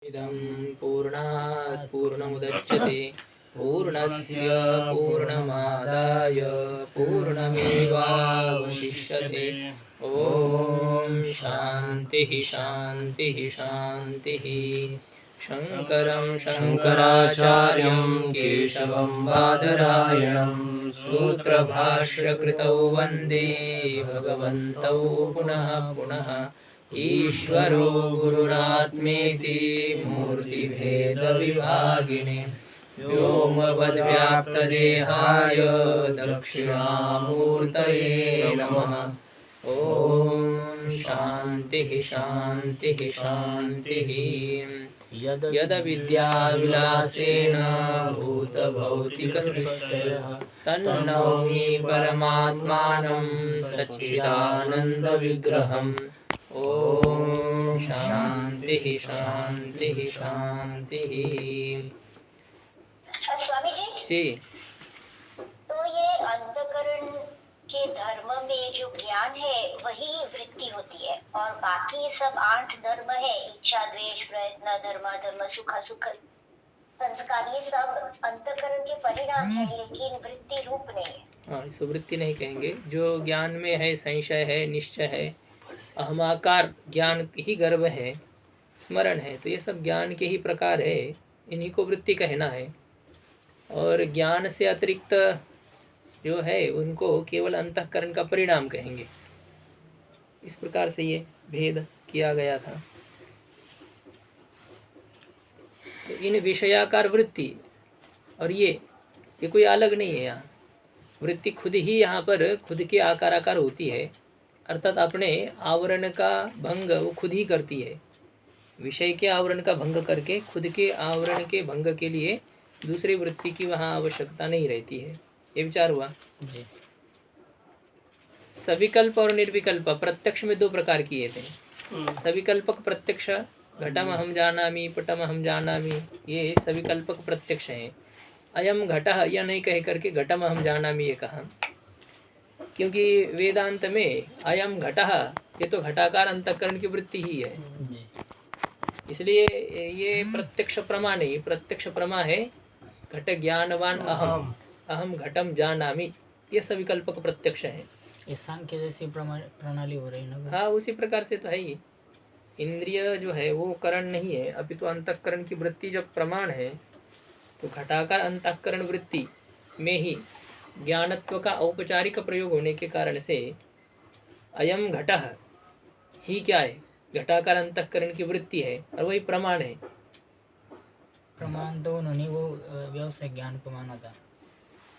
इदं पूर्णात् पूर्णमुदच्यते पूर्णस्य पूर्णमादाय पूर्णमेवावशिष्यते। ॐ शान्तिः शान्तिः शान्तिः। शङ्करं शङ्कराचार्यं केशवं बादरायणं सूत्रभाष्यकृतौ वन्दे भगवन्तौ पुनः पुनः। ईश्वरो गुरुरात्मेति मूर्तिभेदविभागिने व्योमवद्व्याप्तदेहाय दक्षिणामूर्तये नमः। ॐ शान्तिः शान्तिः शान्तिः। यदविद्याविलासेन भूतभौतिकसृष्टयः तन्नौमि परमात्मानं सच्चिदानन्दविग्रहम्। ओम शांति शांति शांति। स्वामी जी, तो ये अंतकरण के धर्म में जो ज्ञान है वही वृत्ति होती है और बाकी सब 8 धर्म है, इच्छा द्वेष प्रयत्न धर्म धर्म सुख सुख संस्कार, ये सब अंतकरण के परिणाम है लेकिन वृत्ति रूप नहीं है। हाँ, इसको वृत्ति नहीं कहेंगे। जो ज्ञान में है, संशय है, निश्चय है, अहमाकार ज्ञान ही गर्भ है, स्मरण है, तो ये सब ज्ञान के ही प्रकार है, इन्हीं को वृत्ति कहना है। और ज्ञान से अतिरिक्त जो है उनको केवल अंतःकरण का परिणाम कहेंगे। इस प्रकार से ये भेद किया गया था। तो इन विषयाकार वृत्ति और ये कोई अलग नहीं है। यहाँ वृत्ति खुद ही यहाँ पर खुद के आकार होती है, अर्थात अपने आवरण का भंग वो खुद ही करती है। विषय के आवरण का भंग करके खुद के आवरण के भंग के लिए दूसरी वृत्ति की वहाँ आवश्यकता नहीं रहती है। ये विचार हुआ जी। सविकल्प और निर्विकल्प प्रत्यक्ष में 2 प्रकार किए थे। सविकल्पक प्रत्यक्ष घटम अहम जानामि पटम अहम जानामि, ये सविकल्पक प्रत्यक्ष है। अयम घटः यह नहीं कह करके घटम अहम जानामि ये कहा, क्योंकि वेदांत में अयम घटः ये तो घटाकार अंतःकरण की वृत्ति ही है, इसलिए ये प्रत्यक्ष प्रमा नहीं। प्रत्यक्ष प्रमा है घट ज्ञानवान अहम, अहम घटम जानामि, ये सविकल्पक प्रत्यक्ष है। ये सांख्य जैसी प्रणाली हो रही है ना। हाँ, उसी प्रकार से तो है ही। इंद्रिय जो है वो करण नहीं है, अभी तो अंतःकरण की वृत्ति जब प्रमाण है तो घटाकार अंतःकरण वृत्ति में ही ज्ञानत्व का औपचारिक प्रयोग होने के कारण से अयम घटः ही क्या है, घटाकार अंतःकरण की वृत्ति है और वही प्रमाण है। प्रमाण तो उन्होंने वो व्यवसाय ज्ञान को माना था।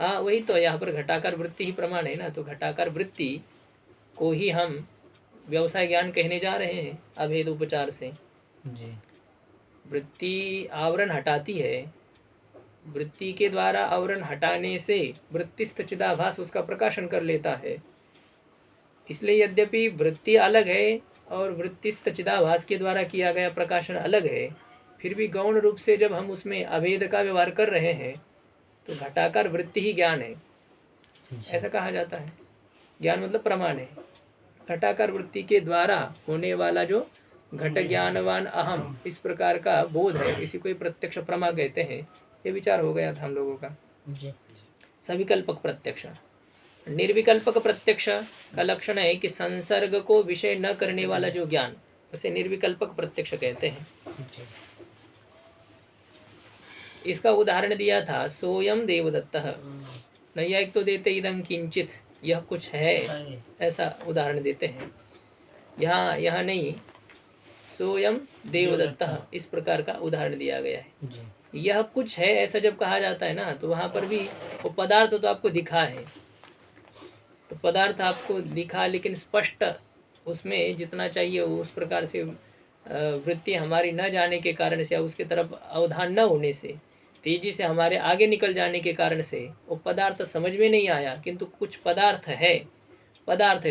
हाँ, वही तो, यहाँ पर घटाकार वृत्ति ही प्रमाण है ना। तो घटाकार वृत्ति को ही हम व्यवसाय ज्ञान कहने जा रहे हैं अभेद उपचार से जी। वृत्ति आवरण हटाती है, वृत्ति के द्वारा आवरण हटाने से वृत्तिस्थ चिदाभास उसका प्रकाशन कर लेता है। इसलिए यद्यपि वृत्ति अलग है और वृत्तिस्थ चिदाभास के द्वारा किया गया प्रकाशन अलग है, फिर भी गौण रूप से जब हम उसमें अभेद का व्यवहार कर रहे हैं तो घटाकार वृत्ति ही ज्ञान है, ऐसा कहा जाता है। ज्ञान मतलब प्रमाण है। घटाकार वृत्ति के द्वारा होने वाला जो घट ज्ञानवान अहम इस प्रकार का बोध है, इसी को ही प्रत्यक्ष प्रमा कहते हैं। ये विचार हो गया था हम लोगों का जी। सविकल्पक प्रत्यक्ष। निर्विकल्पक प्रत्यक्ष का लक्षण है कि संसर्ग को विषय न करने वाला जो ज्ञान, उसे निर्विकल्पक प्रत्यक्ष कहते हैं जी। इसका उदाहरण दिया था सोयम देवदत्तः। नैयायिक तो देते इदं किंचित, यह कुछ है, ऐसा उदाहरण देते हैं। यहाँ नहीं, सोयम देवदत्तः इस प्रकार का उदाहरण दिया गया है जी। यह कुछ है ऐसा जब कहा जाता है ना, तो वहाँ पर भी वो पदार्थ तो आपको दिखा है, तो पदार्थ आपको दिखा, लेकिन स्पष्ट उसमें जितना चाहिए उस प्रकार से वृत्ति हमारी न जाने के कारण से या उसके तरफ अवधान न होने से, तेजी से हमारे आगे निकल जाने के कारण से वो पदार्थ समझ में नहीं आया। किंतु कुछ पदार्थ है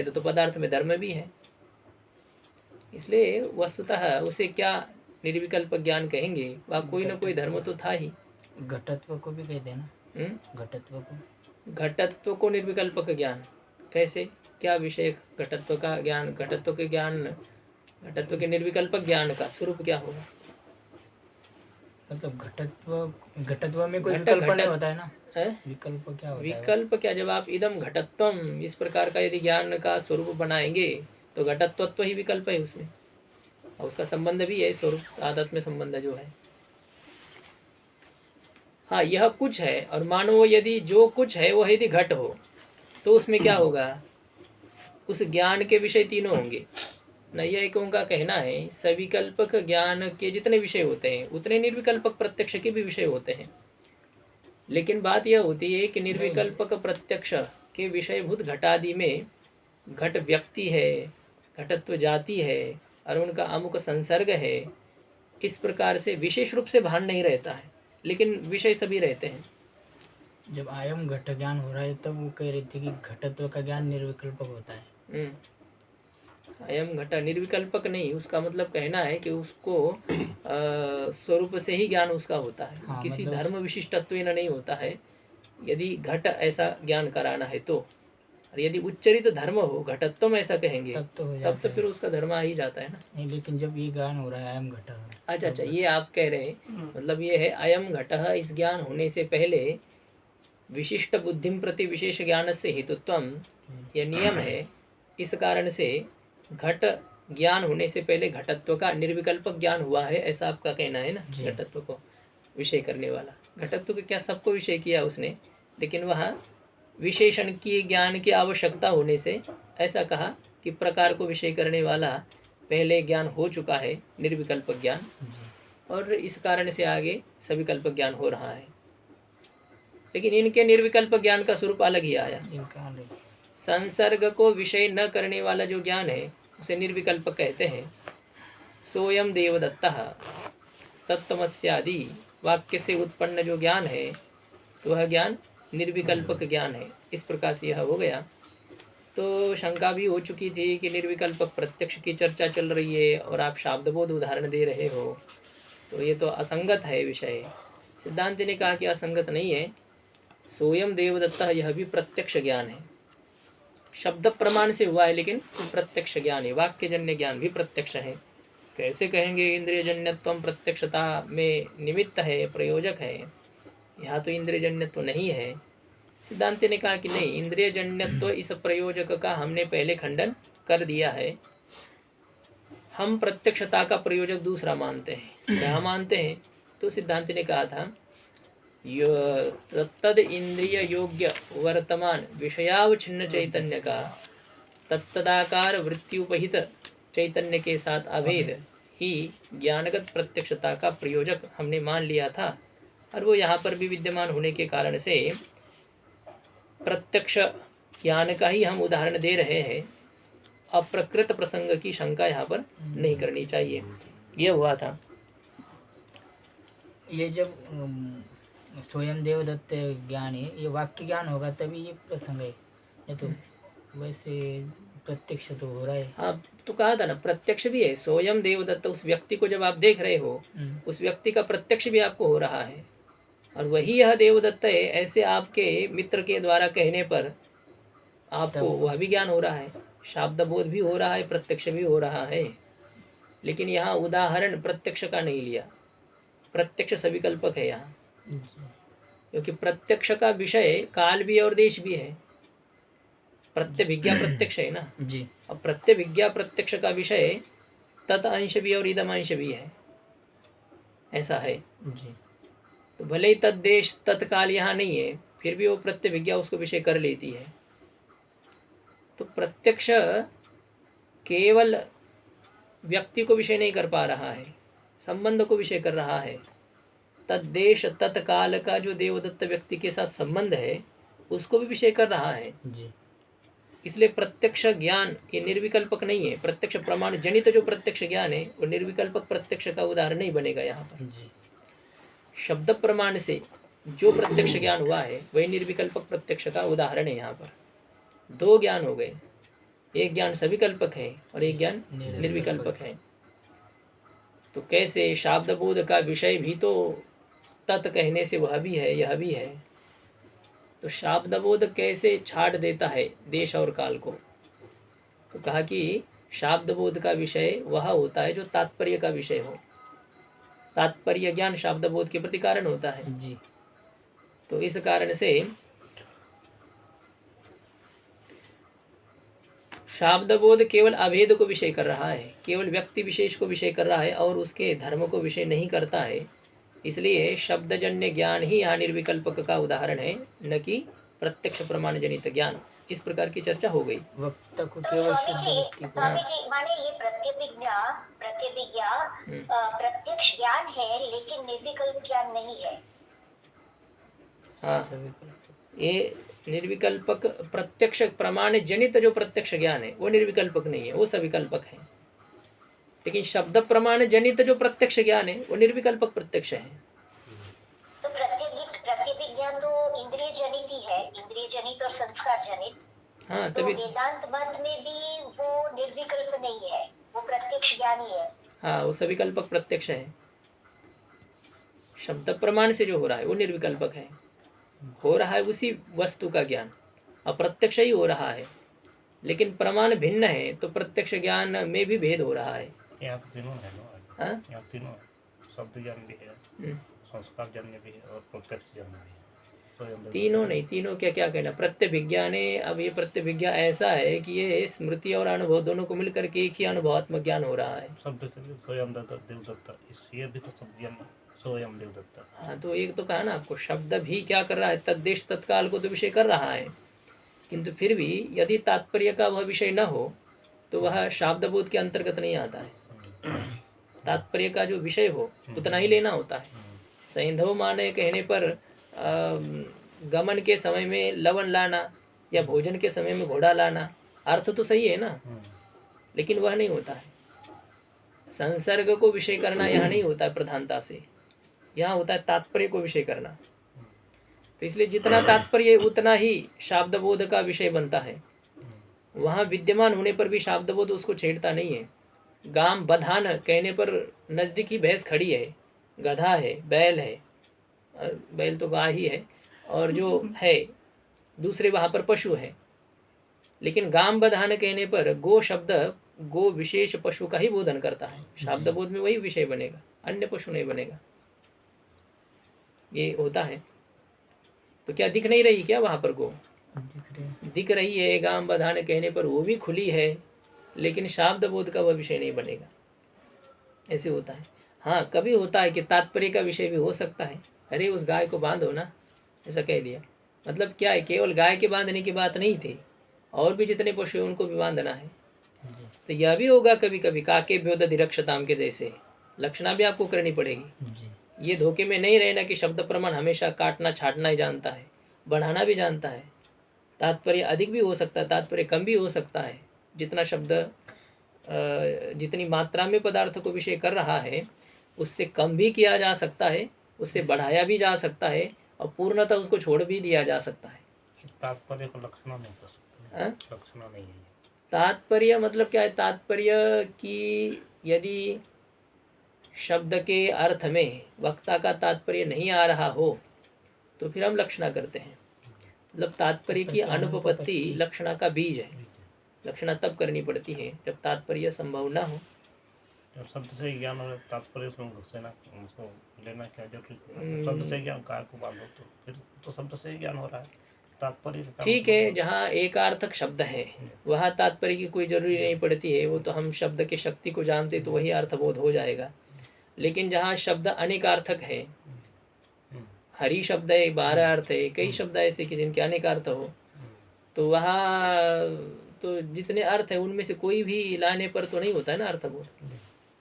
तो पदार्थ में धर्म भी है, इसलिए वस्तुतः उसे क्या निर्विकल्प ज्ञान कहेंगे, वह कोई ना कोई धर्म तो था ही। घटत्व को भी कहते हैं ना। घटत्व को निर्विकल्पक ज्ञान कैसे, क्या विषय घटत्व का ज्ञान, घटत्व के निर्विकल्पक ज्ञान का स्वरूप क्या होगा? मतलब घटत्व में कोई घट विकल्प नहीं घटत होता है ना? है? विकल्प क्या होता है? विकल्प क्या, जब आप इदम घटत्वम इस प्रकार का यदि ज्ञान का स्वरूप बनाएंगे तो घटत्वत्व ही विकल्प है उसमें, और उसका संबंध भी है स्वरूप आदत में संबंध जो है। हाँ, यह कुछ है, और मानो यदि जो कुछ है वो यदि घट हो तो उसमें क्या होगा, उस ज्ञान के विषय तीनों होंगे। नैयायिकों का कहना है सविकल्पक ज्ञान के जितने विषय होते हैं उतने निर्विकल्पक प्रत्यक्ष के भी विषय होते हैं, लेकिन बात यह होती है कि निर्विकल्पक प्रत्यक्ष के विषयभूत घटादि में घट व्यक्ति है, घटत्व जाति है, और उनका अमुक संसर्ग है, इस प्रकार से विशेष रूप से भान नहीं रहता है, लेकिन विषय सभी रहते हैं। जब आयम घट ज्ञान हो रहा है तब वो कह रही थी कि घटत्व का ज्ञान निर्विकल्पक होता है। अयम घटा निर्विकल्पक नहीं, उसका मतलब कहना है कि उसको स्वरूप से ही ज्ञान उसका होता है, हाँ, किसी मतलब धर्म विशिष्टत्व नहीं होता है। यदि घट ऐसा ज्ञान कराना है तो, और यदि उच्चरित धर्म हो घटत्व में ऐसा कहेंगे तब तो हो तब जाता तो है। फिर उसका धर्म आ ही जाता है ना। नहीं, लेकिन जब ये ज्ञान हो रहा है आयम घट, अच्छा, ये आप कह रहे हैं, मतलब ये है अयम घटः, इस ज्ञान होने से पहले विशिष्ट बुद्धिम प्रति विशेष ज्ञान से हेतुत्वम, यह नियम है। इस कारण से घट ज्ञान होने से पहले घटत्व का निर्विकल्पक ज्ञान हुआ है, ऐसा आपका कहना है ना। जी। घटत्व को विषय करने वाला, घटत्व को क्या सबको विषय किया उसने, लेकिन वह विशेषण की ज्ञान की आवश्यकता होने से ऐसा कहा कि प्रकार को विषय करने वाला पहले ज्ञान हो चुका है निर्विकल्पक ज्ञान, और इस कारण से आगे सविकल्पक ज्ञान हो रहा है। लेकिन इनके निर्विकल्प ज्ञान का स्वरूप अलग ही आया। इनका अलग। संसर्ग को विषय न करने वाला जो ज्ञान है उसे निर्विकल्प कहते हैं। सोयम देवदत्तः तत्तमस्यादि वाक्य से उत्पन्न जो ज्ञान है तो वह ज्ञान निर्विकल्पक ज्ञान है। इस प्रकार से यह हो गया। तो शंका भी हो चुकी थी कि निर्विकल्पक प्रत्यक्ष की चर्चा चल रही है और आप शाब्दबोध उदाहरण दे रहे हो, तो ये तो असंगत है विषय। सिद्धांत ने कहा कि असंगत नहीं है, सोयम देवदत्ता यह भी प्रत्यक्ष ज्ञान है, शब्द प्रमाण से हुआ है लेकिन प्रत्यक्ष ज्ञान है, वाक्यजन्य ज्ञान भी प्रत्यक्ष है। कैसे कहेंगे इंद्रियजन्यत्व प्रत्यक्षता में निमित्त है, प्रयोजक है, यहाँ तो इंद्रियजन्यत्व नहीं है। सिद्धांत ने कहा कि नहीं, इंद्रियजन्यत्व इस प्रयोजक का हमने पहले खंडन कर दिया है। हम प्रत्यक्षता का प्रयोजक दूसरा मानते हैं। क्या मानते हैं? तो सिद्धांत ने कहा था तद इंद्रिय योग्य वर्तमान विषयावच्छिन्न चैतन्य का तत्तदाकार वृत्त्युपहित चैतन्य के साथ अभेद ही ज्ञानगत प्रत्यक्षता का प्रयोजक हमने मान लिया था, और वो यहाँ पर भी विद्यमान होने के कारण से प्रत्यक्ष ज्ञान का ही हम उदाहरण दे रहे हैं। अप्रकृत प्रसंग की शंका यहाँ पर नहीं करनी चाहिए। यह हुआ था। ये जब स्वयं देवदत्त ज्ञान है, ये वाक्य ज्ञान होगा तभी ये प्रसंग है, ये तो वैसे प्रत्यक्ष तो हो रहा है। हाँ, तो कहा था ना प्रत्यक्ष भी है। स्वयं देवदत्त उस व्यक्ति को जब आप देख रहे हो उस व्यक्ति का प्रत्यक्ष भी आपको हो रहा है, और वही यह देवदत्त है ऐसे आपके मित्र के द्वारा कहने पर आपको वह भी ज्ञान हो रहा है, शाब्द बोध भी हो रहा है, प्रत्यक्ष भी हो रहा है। लेकिन यहाँ उदाहरण प्रत्यक्ष का नहीं लिया, प्रत्यक्ष सविकल्पक है यहाँ, क्योंकि प्रत्यक्ष का विषय काल भी और देश भी है। प्रत्यभिज्ञा प्रत्यक्ष है ना जी। और प्रत्यभिज्ञा प्रत्यक्ष का विषय तत् अंश भी और इदम अंश भी है, ऐसा है जी। तो भले ही तत्देश तत्काल यहाँ नहीं है, फिर भी वो प्रत्यभिज्ञा उसको विषय कर लेती है। तो प्रत्यक्ष केवल व्यक्ति को विषय नहीं कर पा रहा है, संबंध को विषय कर रहा है। तत्देश तत्काल का जो देवदत्त व्यक्ति के साथ संबंध है उसको भी विषय कर रहा है जी। इसलिए प्रत्यक्ष ज्ञान ये निर्विकल्पक नहीं है। प्रत्यक्ष प्रमाण जनित जो प्रत्यक्ष ज्ञान है वो निर्विकल्पक प्रत्यक्ष का उदाहरण नहीं बनेगा यहाँ पर। जी। शब्द प्रमाण से जो प्रत्यक्ष ज्ञान हुआ है वही निर्विकल्पक प्रत्यक्ष का उदाहरण है। यहाँ पर दो ज्ञान हो गए, एक ज्ञान सविकल्पक है और एक ज्ञान निर्विकल्पक है। तो कैसे शाब्द बोध का विषय भी तो तत् कहने से वह भी है यह भी है, तो शाब्द बोध कैसे छाड़ देता है देश और काल को? तो कहा कि शाब्द बोध का विषय वह होता है जो तात्पर्य का विषय हो। तात्पर्य ज्ञान शाब्द बोध के प्रति कारण होता है। जी। तो इस कारण से शाब्द बोध केवल अभेद को विषय कर रहा है, केवल व्यक्ति विशेष को विषय कर रहा है और उसके धर्म को विषय नहीं करता है। इसलिए शब्दजन्य ज्ञान ही यहाँ निर्विकल्पक का उदाहरण है, न कि प्रत्यक्ष प्रमाण जनित ज्ञान। इस प्रकार की चर्चा हो गई। वक्ता को तो केवल स्वामी शुद्ध जी व्यक्ति को स्वामी जी माने ये प्रत्यक्ष ज्ञान है लेकिन निर्विकल्प ज्ञान नहीं है। हाँ, सविकल्प। ये निर्विकल्पक प्रत्यक्ष प्रमाण जनित जो प्रत्यक्ष ज्ञान है वो निर्विकल्पक नहीं है, वो सविकल्पक है। लेकिन शब्द प्रमाण जनित जो प्रत्यक्ष ज्ञान है वो निर्विकल्पक प्रत्यक्ष है। तो प्रत्यक्ष ज्ञान तो इंद्रिय जनित ही है, इंद्रिय जनित और संस्कार जनित। हाँ, तो तभी वेदांत मत में भी वो निर्विकल्प नहीं है, वो प्रत्यक्ष ज्ञान ही है। हाँ, वो सविकल्पक प्रत्यक्ष है। शब्द प्रमाण से जो हो रहा है वो निर्विकल्पक है, हो रहा है उसी वस्तु का ज्ञान, अप्रत्यक्ष ही हो रहा है। लेकिन प्रमाण भिन्न है तो प्रत्यक्ष ज्ञान में भी भेद हो रहा है। यहाँ तो तीनों है ना। हाँ? यहाँ तीनों है, शब्द ज्ञान भी है, संस्कार जन्य भी है और प्रत्यक्ष जन्य भी है। तो तीनों नहीं, तीनों क्या क्या कहना, प्रत्यभिज्ञा ने, अब ये प्रत्यभिज्ञा ऐसा है कि ये स्मृति और अनुभव दोनों को मिलकर के एक ही अनुभवात्मक ज्ञान हो रहा है। शब्द से भी स्वयं देवदत्ता, ये भी तो शब्द ज्ञान स्वयं देवदत्ता। हाँ, तो एक तो कहा ना आपको, शब्द भी क्या कर रहा है, तद्देश तत्काल को तो विषय कर रहा है, किंतु फिर भी यदि तात्पर्य का वह विषय न हो तो वह शाब्दबोध के अंतर्गत नहीं आता है। तात्पर्य का जो विषय हो उतना ही लेना होता है। सैंधव माने कहने पर गमन के समय में लवण लाना या भोजन के समय में घोड़ा लाना, अर्थ तो सही है ना, लेकिन वह नहीं होता है। संसर्ग को विषय करना यहाँ नहीं होता है प्रधानता से, यहाँ होता है तात्पर्य को विषय करना। तो इसलिए जितना तात्पर्य उतना ही शाब्दबोध का विषय बनता है। वहाँ विद्यमान होने पर भी शाब्दबोध उसको छेड़ता नहीं है। गाम बधान कहने पर नज़दीकी भैंस खड़ी है, गधा है, बैल है, बैल तो गाय ही है, और जो है दूसरे वहाँ पर पशु है। लेकिन गाम बधान कहने पर गो शब्द गो विशेष पशु का ही बोधन करता है। शाब्दबोध में वही विषय बनेगा, अन्य पशु नहीं बनेगा। ये होता है। तो क्या दिख नहीं रही क्या वहाँ पर गो? दिख रही है। गाम बधान कहने पर वो भी खुली है, लेकिन शाब्द बोध का वह विषय नहीं बनेगा। ऐसे होता है। हाँ, कभी होता है कि तात्पर्य का विषय भी हो सकता है। अरे उस गाय को बांधो ना, ऐसा कह दिया। मतलब क्या है, केवल गाय के बांधने की बात नहीं थी, और भी जितने पशु हैं उनको भी बांधना है। तो यह भी होगा कभी कभी, काके व्योद अधिरक्षताम के जैसे लक्षणा भी आपको करनी पड़ेगी। ये धोखे में नहीं रहना कि शब्द प्रमाण हमेशा काटना छाटना ही जानता है, बढ़ाना भी जानता है। तात्पर्य अधिक भी हो सकता है, तात्पर्य कम भी हो सकता है। जितना शब्द जितनी मात्रा में पदार्थ को विषय कर रहा है उससे कम भी किया जा सकता है, उससे बढ़ाया भी जा सकता है, और पूर्णतः उसको छोड़ भी दिया जा सकता है। तात्पर्य को लक्षणा नहीं कर सकते। लक्षणा नहीं है तात्पर्य। मतलब क्या है तात्पर्य कि यदि शब्द के अर्थ में वक्ता का तात्पर्य नहीं आ रहा हो तो फिर हम लक्षणा करते हैं। मतलब तात्पर्य की अनुपपत्ति लक्षणा का बीज है। लक्षणा तब करनी पड़ती है जब तात्पर्य संभव ना हो। जब शब्द से ज्ञान हो, तात्पर्य से घुसेना, उसको लेना क्या जरूरी? शब्द से ज्ञान गाय को बांधो तो फिर तो शब्द से ज्ञान हो रहा है। तात्पर्य ठीक है, जहाँ एकार्थक शब्द है वहाँ तात्पर्य की कोई जरूरी नहीं पड़ती है। वो तो हम शब्द की शक्ति को जानते तो वही अर्थबोध हो जाएगा। लेकिन जहाँ शब्द अनेकार्थक है, हरि शब्द है, 12 अर्थ है, कई शब्द ऐसे कि जिनके अनेक अर्थ हो, तो वहाँ तो जितने अर्थ है उनमें से कोई भी लाने पर तो नहीं होता है ना अर्थबोध।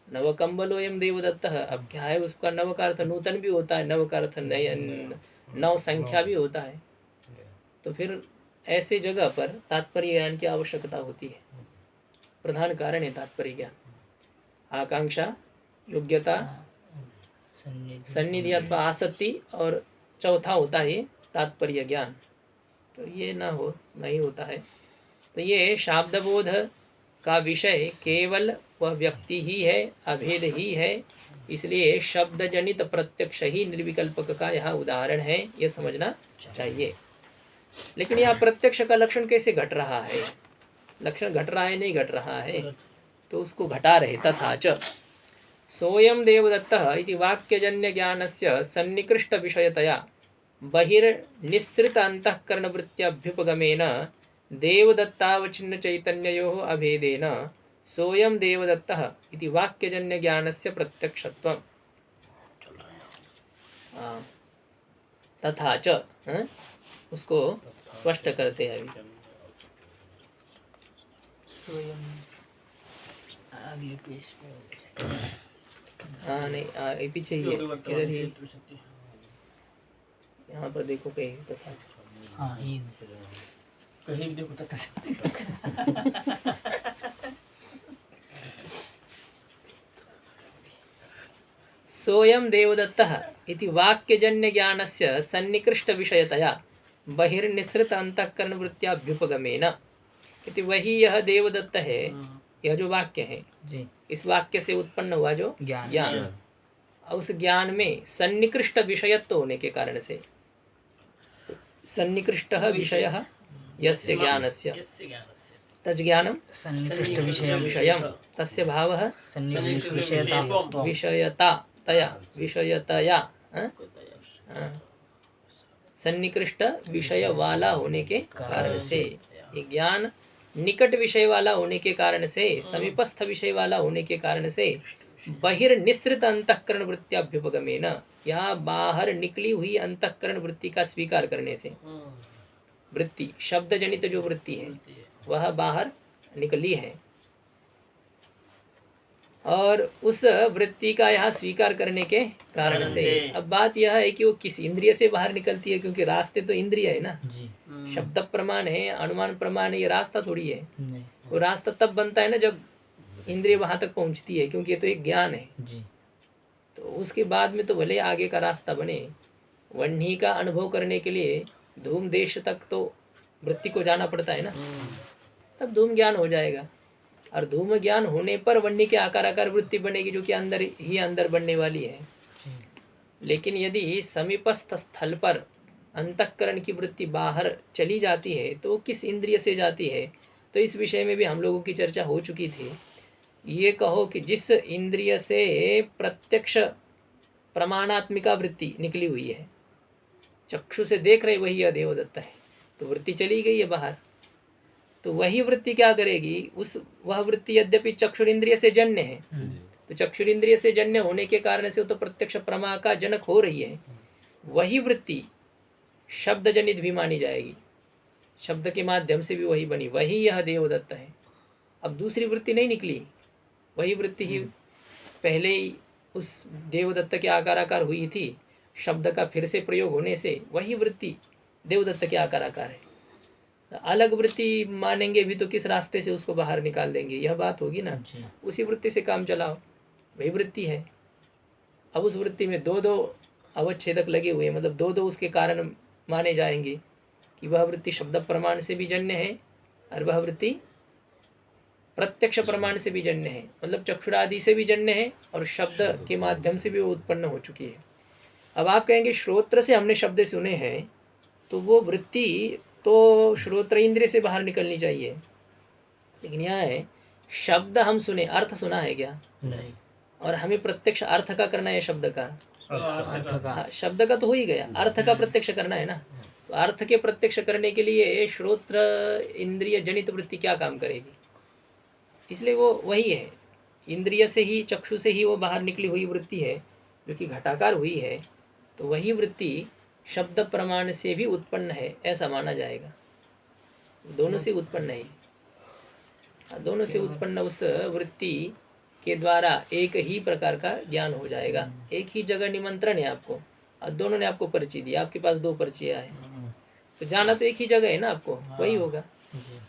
नवकम्बलो एम देवदत्तः, अब क्या है उसका नव का अर्थ नूतन भी होता है, नव का अर्थ नव संख्या भी होता है। तो फिर ऐसे जगह पर तात्पर्य ज्ञान की आवश्यकता होती है। प्रधान कारण है तात्पर्य ज्ञान। आकांक्षा, योग्यता, सन्निधि अथवा आसक्ति, और चौथा होता है तात्पर्य ज्ञान। तो ये ना हो, नहीं होता है। तो ये शाब्दबोध का विषय केवल वह व्यक्ति ही है, अभेद ही है। इसलिए शब्द जनित प्रत्यक्ष ही निर्विकल्पक का यहाँ उदाहरण है, ये समझना चाहिए। लेकिन यहाँ प्रत्यक्ष का लक्षण कैसे घट रहा है? लक्षण घट रहा है, नहीं घट रहा है, तो उसको घटा रहे। तथा च सोऽयं देवदत्तः इति वाक्यजन्यज्ञानस्य सन्निकृष्टविषयतया बहिर्निःसृत अन्तःकरणवृत्त्यभ्युपगमेन देवदत्तावच्छिन्नचैतन्ययोः अभेदेन सोऽयं देवदत्तः इति वाक्यजन्यज्ञानस्य प्रत्यक्षत्वम्। तथा च उसको स्पष्ट करते हैं अभी। स्वयं अगले पेज पे नहीं पीछे ही है, इधर ही, यहाँ पर देखो कहीं तथा च। हाँ ये कहीं भी देखो तक सोऽयं देवदत्तः इति वाक्यजन्यज्ञानस्य सन्निकृष्टविषयतया बहिर्निःसृत अन्तःकरणवृत्त्याभ्युपगमेन इति वही यह देवदत्त है, यह जो वाक्य है, जी इस वाक्य से उत्पन्न हुआ जो ज्ञान उस ज्ञान में सन्निकृष्ट विषयत्व होने के कारण से, सन्निकृष्टः विषयः यस्य ज्ञानस्य तज्ज्ञानं सन्निकृष्ट विषयं विषयं तस्य भावः सन्निकृष्ट विषयता विषयतया सन्निकृष्ट विषय वाला होने के कारण से, ये ज्ञान निकट विषय वाला होने के कारण से, समीपस्थ विषय वाला होने के कारण से, बहिर्निःसृत अंतःकरण वृत्त्याभ्युपगमेन, यहाँ बाहर निकली हुई अंतःकरण वृत्ति का स्वीकार करने से, वृत्ति शब्द जनित जो वृत्ति है वह बाहर निकली है, और उस वृत्ति का यहाँ स्वीकार करने के कारण से। अब बात यह है कि वो किस इंद्रिय से बाहर निकलती है, क्योंकि रास्ते तो इंद्रिय है ना, जी शब्द प्रमाण है, अनुमान प्रमाण है, ये रास्ता थोड़ी है। नहीं वो रास्ता तब बनता है ना जब इंद्रिय वहां तक पहुंचती है, क्योंकि ये तो एक ज्ञान है। जी तो उसके बाद में तो भले आगे का रास्ता बने, वन्ही का अनुभव करने के लिए धूम देश तक तो वृत्ति को जाना पड़ता है ना, तब धूम ज्ञान हो जाएगा। और धूम ज्ञान होने पर वन्ही के आकार वृत्ति बनेगी, जो कि अंदर ही अंदर बनने वाली है। जी लेकिन यदि समीपस्थ स्थल पर अंतःकरण की वृत्ति बाहर चली जाती है तो वो किस इंद्रिय से जाती है, तो इस विषय में भी हम लोगों की चर्चा हो चुकी थी। ये कहो कि जिस इंद्रिय से प्रत्यक्ष प्रमाणात्मिका वृत्ति निकली हुई है, चक्षु से देख रहे वही यह देवदत्त है, तो वृत्ति चली गई है बाहर, तो वही वृत्ति क्या करेगी, वह वृत्ति यद्यपि चक्षुरिंद्रिय से जन्य है, तो चक्षुरिंद्रिय से जन्य होने के कारण से वो तो प्रत्यक्ष प्रमा का जनक हो रही है, वही वृत्ति शब्द जनित भी मानी जाएगी, शब्द के माध्यम से भी वही बनी, वही यह देवदत्त है। अब दूसरी वृत्ति नहीं निकली, वही वृत्ति ही पहले ही उस देवदत्त के आकार हुई थी, शब्द का फिर से प्रयोग होने से वही वृत्ति देवदत्त के आकार है। अलग वृत्ति मानेंगे भी तो किस रास्ते से उसको बाहर निकाल देंगे, यह बात होगी ना। जी उसी वृत्ति से काम चलाओ, वही वृत्ति है। अब उस वृत्ति में दो अवच्छेदक लगे हुए, मतलब दो उसके कारण माने जाएंगे कि वह वृत्ति शब्द प्रमाण से भी जन्य है और वह वृत्ति प्रत्यक्ष प्रमाण से भी जन्य है, मतलब चक्षुरादि से भी जन्य है और शब्द के माध्यम से भी वो उत्पन्न हो चुकी है। अब आप कहेंगे श्रोत्र से हमने शब्द सुने हैं, तो वो वृत्ति तो श्रोत्र इंद्रिय से बाहर निकलनी चाहिए, लेकिन यहाँ है शब्द हम सुने, अर्थ सुना है क्या, नहीं और हमें प्रत्यक्ष अर्थ का करना है, शब्द का, अर्थ का हाँ, शब्द का तो हो ही गया, अर्थ का प्रत्यक्ष करना है ना। तो अर्थ के प्रत्यक्ष करने के लिए श्रोत्र इंद्रिय जनित वृत्ति क्या काम करेगी, इसलिए वो वही है, इंद्रिय से ही, चक्षु से ही वो बाहर निकली हुई वृत्ति है जो कि घटाकार हुई है, तो वही वृत्ति शब्द प्रमाण से भी उत्पन्न है ऐसा माना जाएगा। दोनों से उत्पन्न है, दोनों से उत्पन्न उस वृत्ति के द्वारा एक ही प्रकार का ज्ञान हो जाएगा। एक ही जगह निमंत्रण है आपको, और दोनों ने आपको पर्ची दी, आपके पास दो पर्चियाँ हैं, तो जाना तो एक ही जगह है ना आपको, वही होगा। जी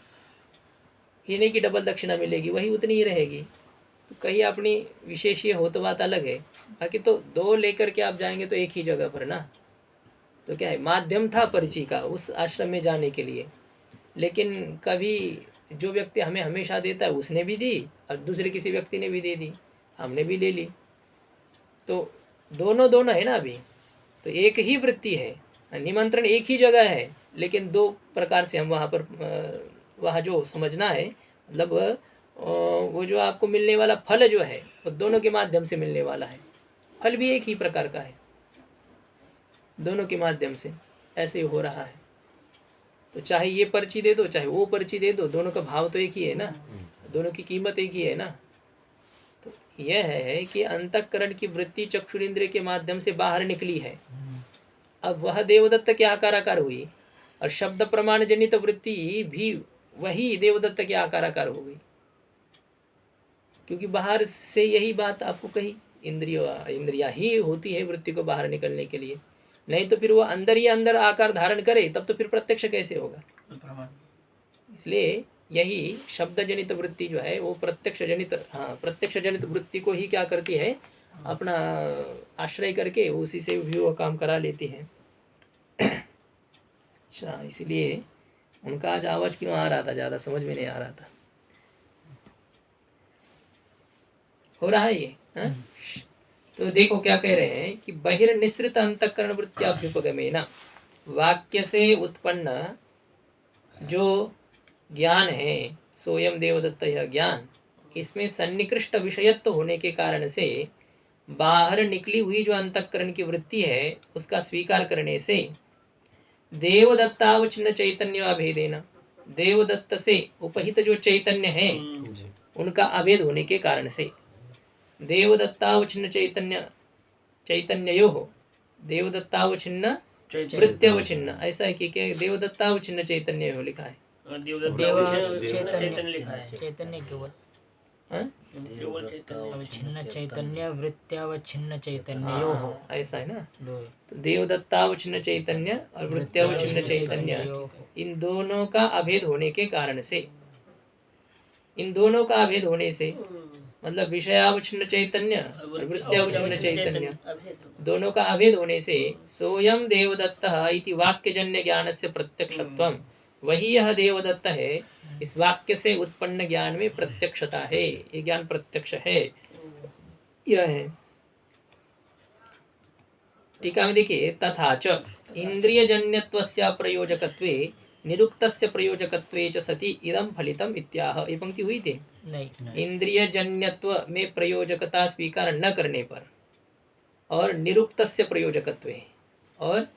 ये नहीं कि डबल दक्षिणा मिलेगी, वही उतनी ही रहेगी। तो कहीं अपनी विशेष ये हो तो बात अलग है, बाकी तो दो लेकर के आप जाएंगे तो एक ही जगह पर ना। तो क्या है, माध्यम था पर्ची का उस आश्रम में जाने के लिए, लेकिन कभी जो व्यक्ति हमें हमेशा देता है उसने भी दी और दूसरे किसी व्यक्ति ने भी दे दी, हमने भी ले ली, तो दोनों है ना अभी। तो एक ही वृत्ति है, निमंत्रण एक ही जगह है, लेकिन दो प्रकार से हम वहाँ पर वहाँ जो समझना है, मतलब वो जो आपको मिलने वाला फल जो है वो दोनों के माध्यम से मिलने वाला है। फल भी एक ही प्रकार का है, दोनों के माध्यम से ऐसे हो रहा है। तो चाहे ये पर्ची दे दो चाहे वो पर्ची दे दो, दोनों का भाव तो एक ही है ना, दोनों की कीमत एक ही है ना। तो यह है कि अंतःकरण की वृत्ति चक्षुरेंद्रिय के माध्यम से बाहर निकली है। अब वह देवदत्त के आकार हुई और शब्द प्रमाण जनित वृत्ति भी वही देवदत्त के आकार हो गई, क्योंकि बाहर से यही बात आपको कही, इंद्रिया ही होती है वृत्ति को बाहर निकलने के लिए। नहीं तो फिर वो अंदर ही अंदर आकार धारण करे तब तो फिर प्रत्यक्ष कैसे होगा। इसलिए यही शब्द जनित वृत्ति जो है वो प्रत्यक्ष जनित वृत्ति को ही क्या करती है, अपना आश्रय करके उसी से भी वो काम करा लेती है। अच्छा, इसलिए उनका आज आवाज क्यों आ रहा था, ज़्यादा समझ में नहीं आ रहा था। हो रहा है ये हाँ? तो देखो क्या कह रहे हैं कि बहिर्निसृत अंतःकरण वृत्त्याभ्युपगमेन, वाक्य से उत्पन्न जो ज्ञान है सोयम देवदत्त, यह ज्ञान इसमें सन्निकृष्ट विषयत्व होने के कारण से बाहर निकली हुई जो अंतःकरण की वृत्ति है उसका स्वीकार करने से देवदत्तावचिन्न चैतन्य अभेदेन, देवदत्त से उपहित जो चैतन्य है उनका अभेद होने के कारण से देवदत्तावचिन्न चैतन्ययोः देवदत्तावचिन्न वृत्त्यवचिन्न, ऐसा है कि क्या देवदत्तावचिन्न चैतन्ययोः लिखा है। चैतन्य लिखा है, चैतन्य केवल अवच्छिन्न चैतन्य वृत्त्यावच्छिन्न चैतन्ययोः, ऐसा है ना। दो तो देवदत्तावचिन्न चैतन्य और वृत्त्यावचिन्न चैतन्य, इन दोनों का अभेद होने के कारण से, इन दोनों का अभेद होने से मतलब विषयावचिन्न चैतन्य और वृत्त्यावचिन्न चैतन्य दोनों का अभेद होने से सोयम देवदत्तः इति वाक्यजन्य ज्ञानस्य प्रत्यक्षत्वम, वही यह देवदत्त है, इस वाक्य से उत्पन्न ज्ञान में प्रत्यक्षता है, ये ज्ञान प्रत्यक्ष है, यह है। टीका में देखिए, तथा च इंद्रियजन्यत्वस्य प्रयोजकत्वे निरुक्तस्य प्रयोजकत्वे च सति इदं फलितम इत्याह, ये पंक्ति हुई थी। नहीं, इंद्रियजन्यत्व में प्रयोजकता स्वीकार न करने पर और निरुक्तस्य प्रयोजकत्वे और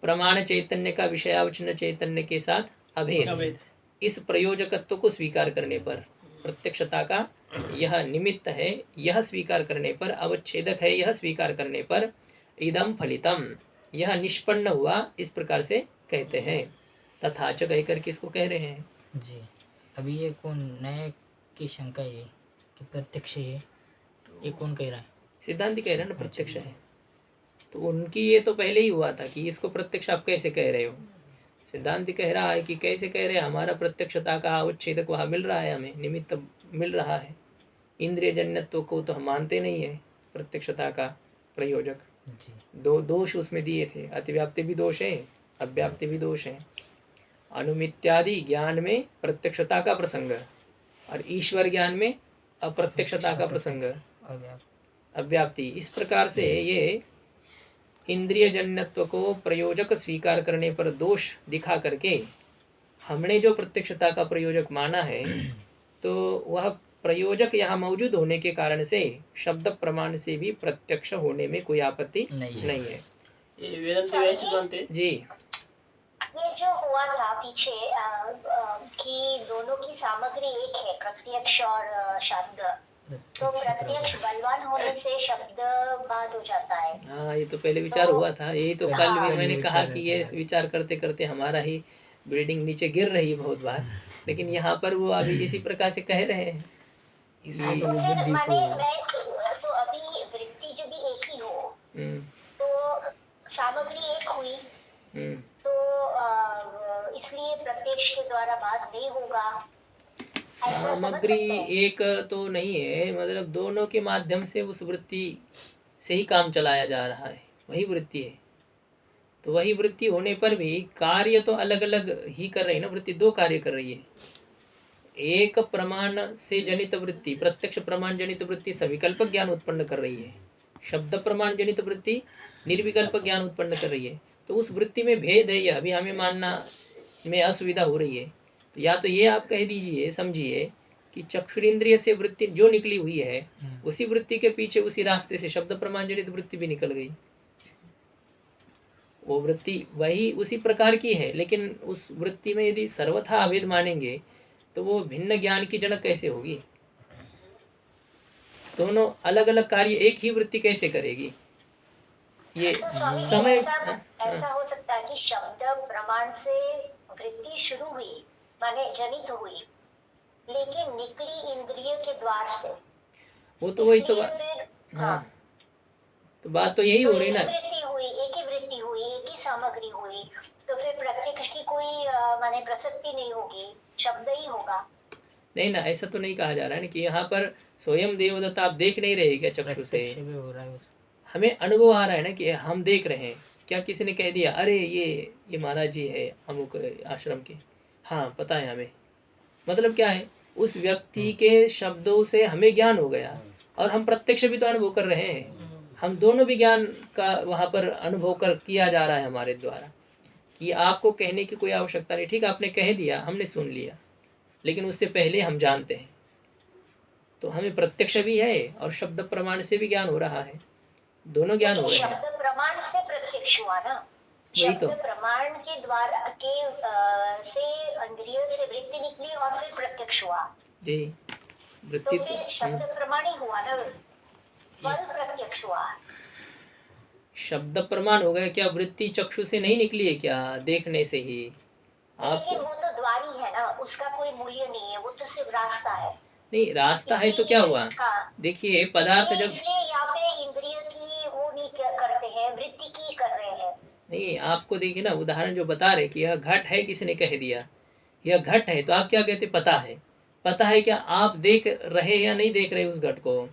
प्रमाण चैतन्य का विषयावचन चैतन्य के साथ अभेद, इस प्रयोजकत्व को स्वीकार करने पर, प्रत्यक्षता का यह निमित्त है यह स्वीकार करने पर, अवच्छेदक है यह स्वीकार करने पर, इदम फलितम यह निष्पन्न हुआ, इस प्रकार से कहते हैं। तथा च कह करके इसको कह रहे हैं जी। अभी ये कौन नए की शंका है कि प्रत्यक्ष है, ये कौन कह रहा है? सिद्धांत कह रहे हैं ना प्रत्यक्ष है। तो उनकी ये तो पहले ही हुआ था कि इसको प्रत्यक्ष आप कैसे कह रहे हो। सिद्धांत कह रहा है कि कैसे कह रहे हैं, हमारा प्रत्यक्षता का अवच्छेदक वहाँ मिल रहा है, हमें निमित्त मिल रहा है। इंद्रिय जन्यत्व को तो हम मानते नहीं है प्रत्यक्षता का प्रयोजक। दो दोष उसमें दिए थे, अतिव्याप्ति भी दोष है, अव्याप्ति भी दोष है। अनुमित्यादि ज्ञान में प्रत्यक्षता का प्रसंग और ईश्वर ज्ञान में अप्रत्यक्षता का प्रसंग, अव्याप्ति। इस प्रकार से ये इंद्रिय जन्यत्व को प्रयोजक स्वीकार करने पर दोष दिखा करके हमने जो प्रत्यक्षता का प्रयोजक माना है, तो वह प्रयोजक यहाँ मौजूद होने के कारण से शब्द प्रमाण से भी प्रत्यक्ष होने में कोई आपत्ति नहीं है। जी, ये जो हुआ था पीछे कि दोनों की सामग्री एक है, प्रत्यक्ष और शब्द, तो प्रत्यक्ष बलवान होने से शब्द बाद हो जाता है। हाँ, ये तो पहले विचार हुआ था, यही तो कल भी मैंने कहा कि ये विचार करते करते हमारा ही बिल्डिंग नीचे गिर रही है बहुत बार, लेकिन यहाँ पर वो अभी इसी प्रकार से कह रहे हैं। तो फिर माने तो अभी वृत्ति जब भी एक ही हो तो सामग्री एक हुई, तो इसलिए प्रत्यक्ष के द्वारा बात नहीं होगा। सामग्री एक तो नहीं है, मतलब दोनों के माध्यम से उस वृत्ति से ही काम चलाया जा रहा है, वही वृत्ति है। तो वही वृत्ति होने पर भी कार्य तो अलग अलग ही कर रही है ना, वृत्ति दो कार्य कर रही है। एक प्रमाण से जनित वृत्ति, प्रत्यक्ष प्रमाण जनित वृत्ति सविकल्प ज्ञान उत्पन्न कर रही है, शब्द प्रमाण जनित वृत्ति निर्विकल्प ज्ञान उत्पन्न कर रही है। तो उस वृत्ति में भेद है, यह अभी हमें मानना में असुविधा हो रही है। तो या तो ये आप कह दीजिए, समझिए कि चक्षुरेंद्रिय से वृत्ति जो निकली हुई है उसी वृत्ति के पीछे उसी रास्ते से शब्द प्रमाण जनित वृत्ति भी निकल गई। वो वृत्ति वही उसी प्रकार की है, लेकिन उस वृत्ति में यदि सर्वथा अभेद मानेंगे तो वो भिन्न ज्ञान की जनक कैसे होगी? दोनों अलग अलग कार्य एक ही वृत्ति कैसे करेगी? ये तो स्वामी जी, समय ऐसा हो सकता है कि शब्द प्रमाण से वृत्ति शुरू हुई माने जनित हुई, लेकिन निकली इंद्रिय के द्वार से। वो तो वही तो इसलिए बात, फिर हाँ तो बात तो यही हो रही ना। वृत्ति हुई, एक ही वृत्ति हुई, एक ही सामग्री हुई, तो फिर प्रत्यक्ष की कोई माने प्रसक्ति नहीं होगी, शब्द ही होगा। नहीं ना, ऐसा तो नहीं कहा जा रहा है ना कि यहाँ पर स्वयं देवदत्त आप देख नहीं रहे क्या चक्षु से? प्रत्यक्ष भी हो रहा है हमें अनुभव आ रहा है ना कि हम देख रहे हैं। क्या किसी ने कह दिया अरे ये महाराज जी है अमुक आश्रम के? हाँ पता है हमें। मतलब क्या है, उस व्यक्ति के शब्दों से हमें ज्ञान हो गया और हम प्रत्यक्ष भी तो अनुभव कर रहे हैं। हम दोनों भी ज्ञान का वहाँ पर अनुभव कर किया जा रहा है हमारे द्वारा, कि आपको कहने की कोई आवश्यकता नहीं। ठीक, आपने कह दिया, हमने सुन लिया, लेकिन उससे पहले हम जानते हैं, तो हमें प्रत्यक्ष भी है और शब्द प्रमाण से भी ज्ञान हो रहा है। दोनों ज्ञान हो रहे हैं। शब्द प्रमाण से प्रत्यक्ष हुआ ना, वही तो। शब्द प्रमाण के द्वारा के से इंद्रिय से वृत्ति निकली और फिर प्रत्यक्ष हुआ। जी, वृत्ति तो फिर शब्द प्रमाण ही हुआ ना, फल प्रत्यक्ष हुआ। शब्द प्रमाण हो गया। क्या वृत्ति चक्षु से नहीं निकली है क्या? देखने से ही आप लेकिन वो तो द्वारी है ना, उसका कोई मूल्य नहीं है, वो तो सिर्फ रास्ता है। नहीं, रास्ता है तो क्या हुआ? हाँ, देखिए पदार्थ जब इसलिए यहाँ पे इंद्रिय की वो नहीं करते हैं, वृत्ति की कर रहे हैं। नहीं, आपको देखिए ना, उदाहरण जो बता रहे कि यह घट है, किसी ने कह दिया यह घट है, तो आप क्या कहते? पता है। पता है क्या आप देख रहे या नहीं देख रहे उस घट को?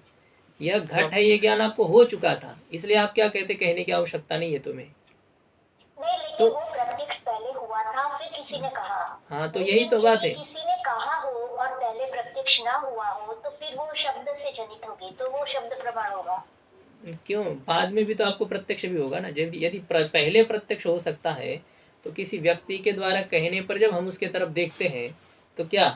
यह घट है, ये ज्ञान आपको हो चुका था, इसलिए आप क्या कहते? कहने की आवश्यकता नहीं है तुम्हें। नहीं, लेकिन तो वो प्रत्यक्ष पहले हुआ था, फिर किसी ने कहा। हाँ, तो यही तो बात है। किसी ने कहा हो और पहले प्रत्यक्ष ना हुआ हो, तो फिर वो शब्द से जनित होगी, तो वो शब्द प्रमाण होगा। क्यों? बाद में भी तो आपको प्रत्यक्ष भी होगा ना। जब यदि पहले प्रत्यक्ष हो सकता है तो किसी व्यक्ति के द्वारा कहने पर जब हम उसके तरफ देखते हैं तो क्या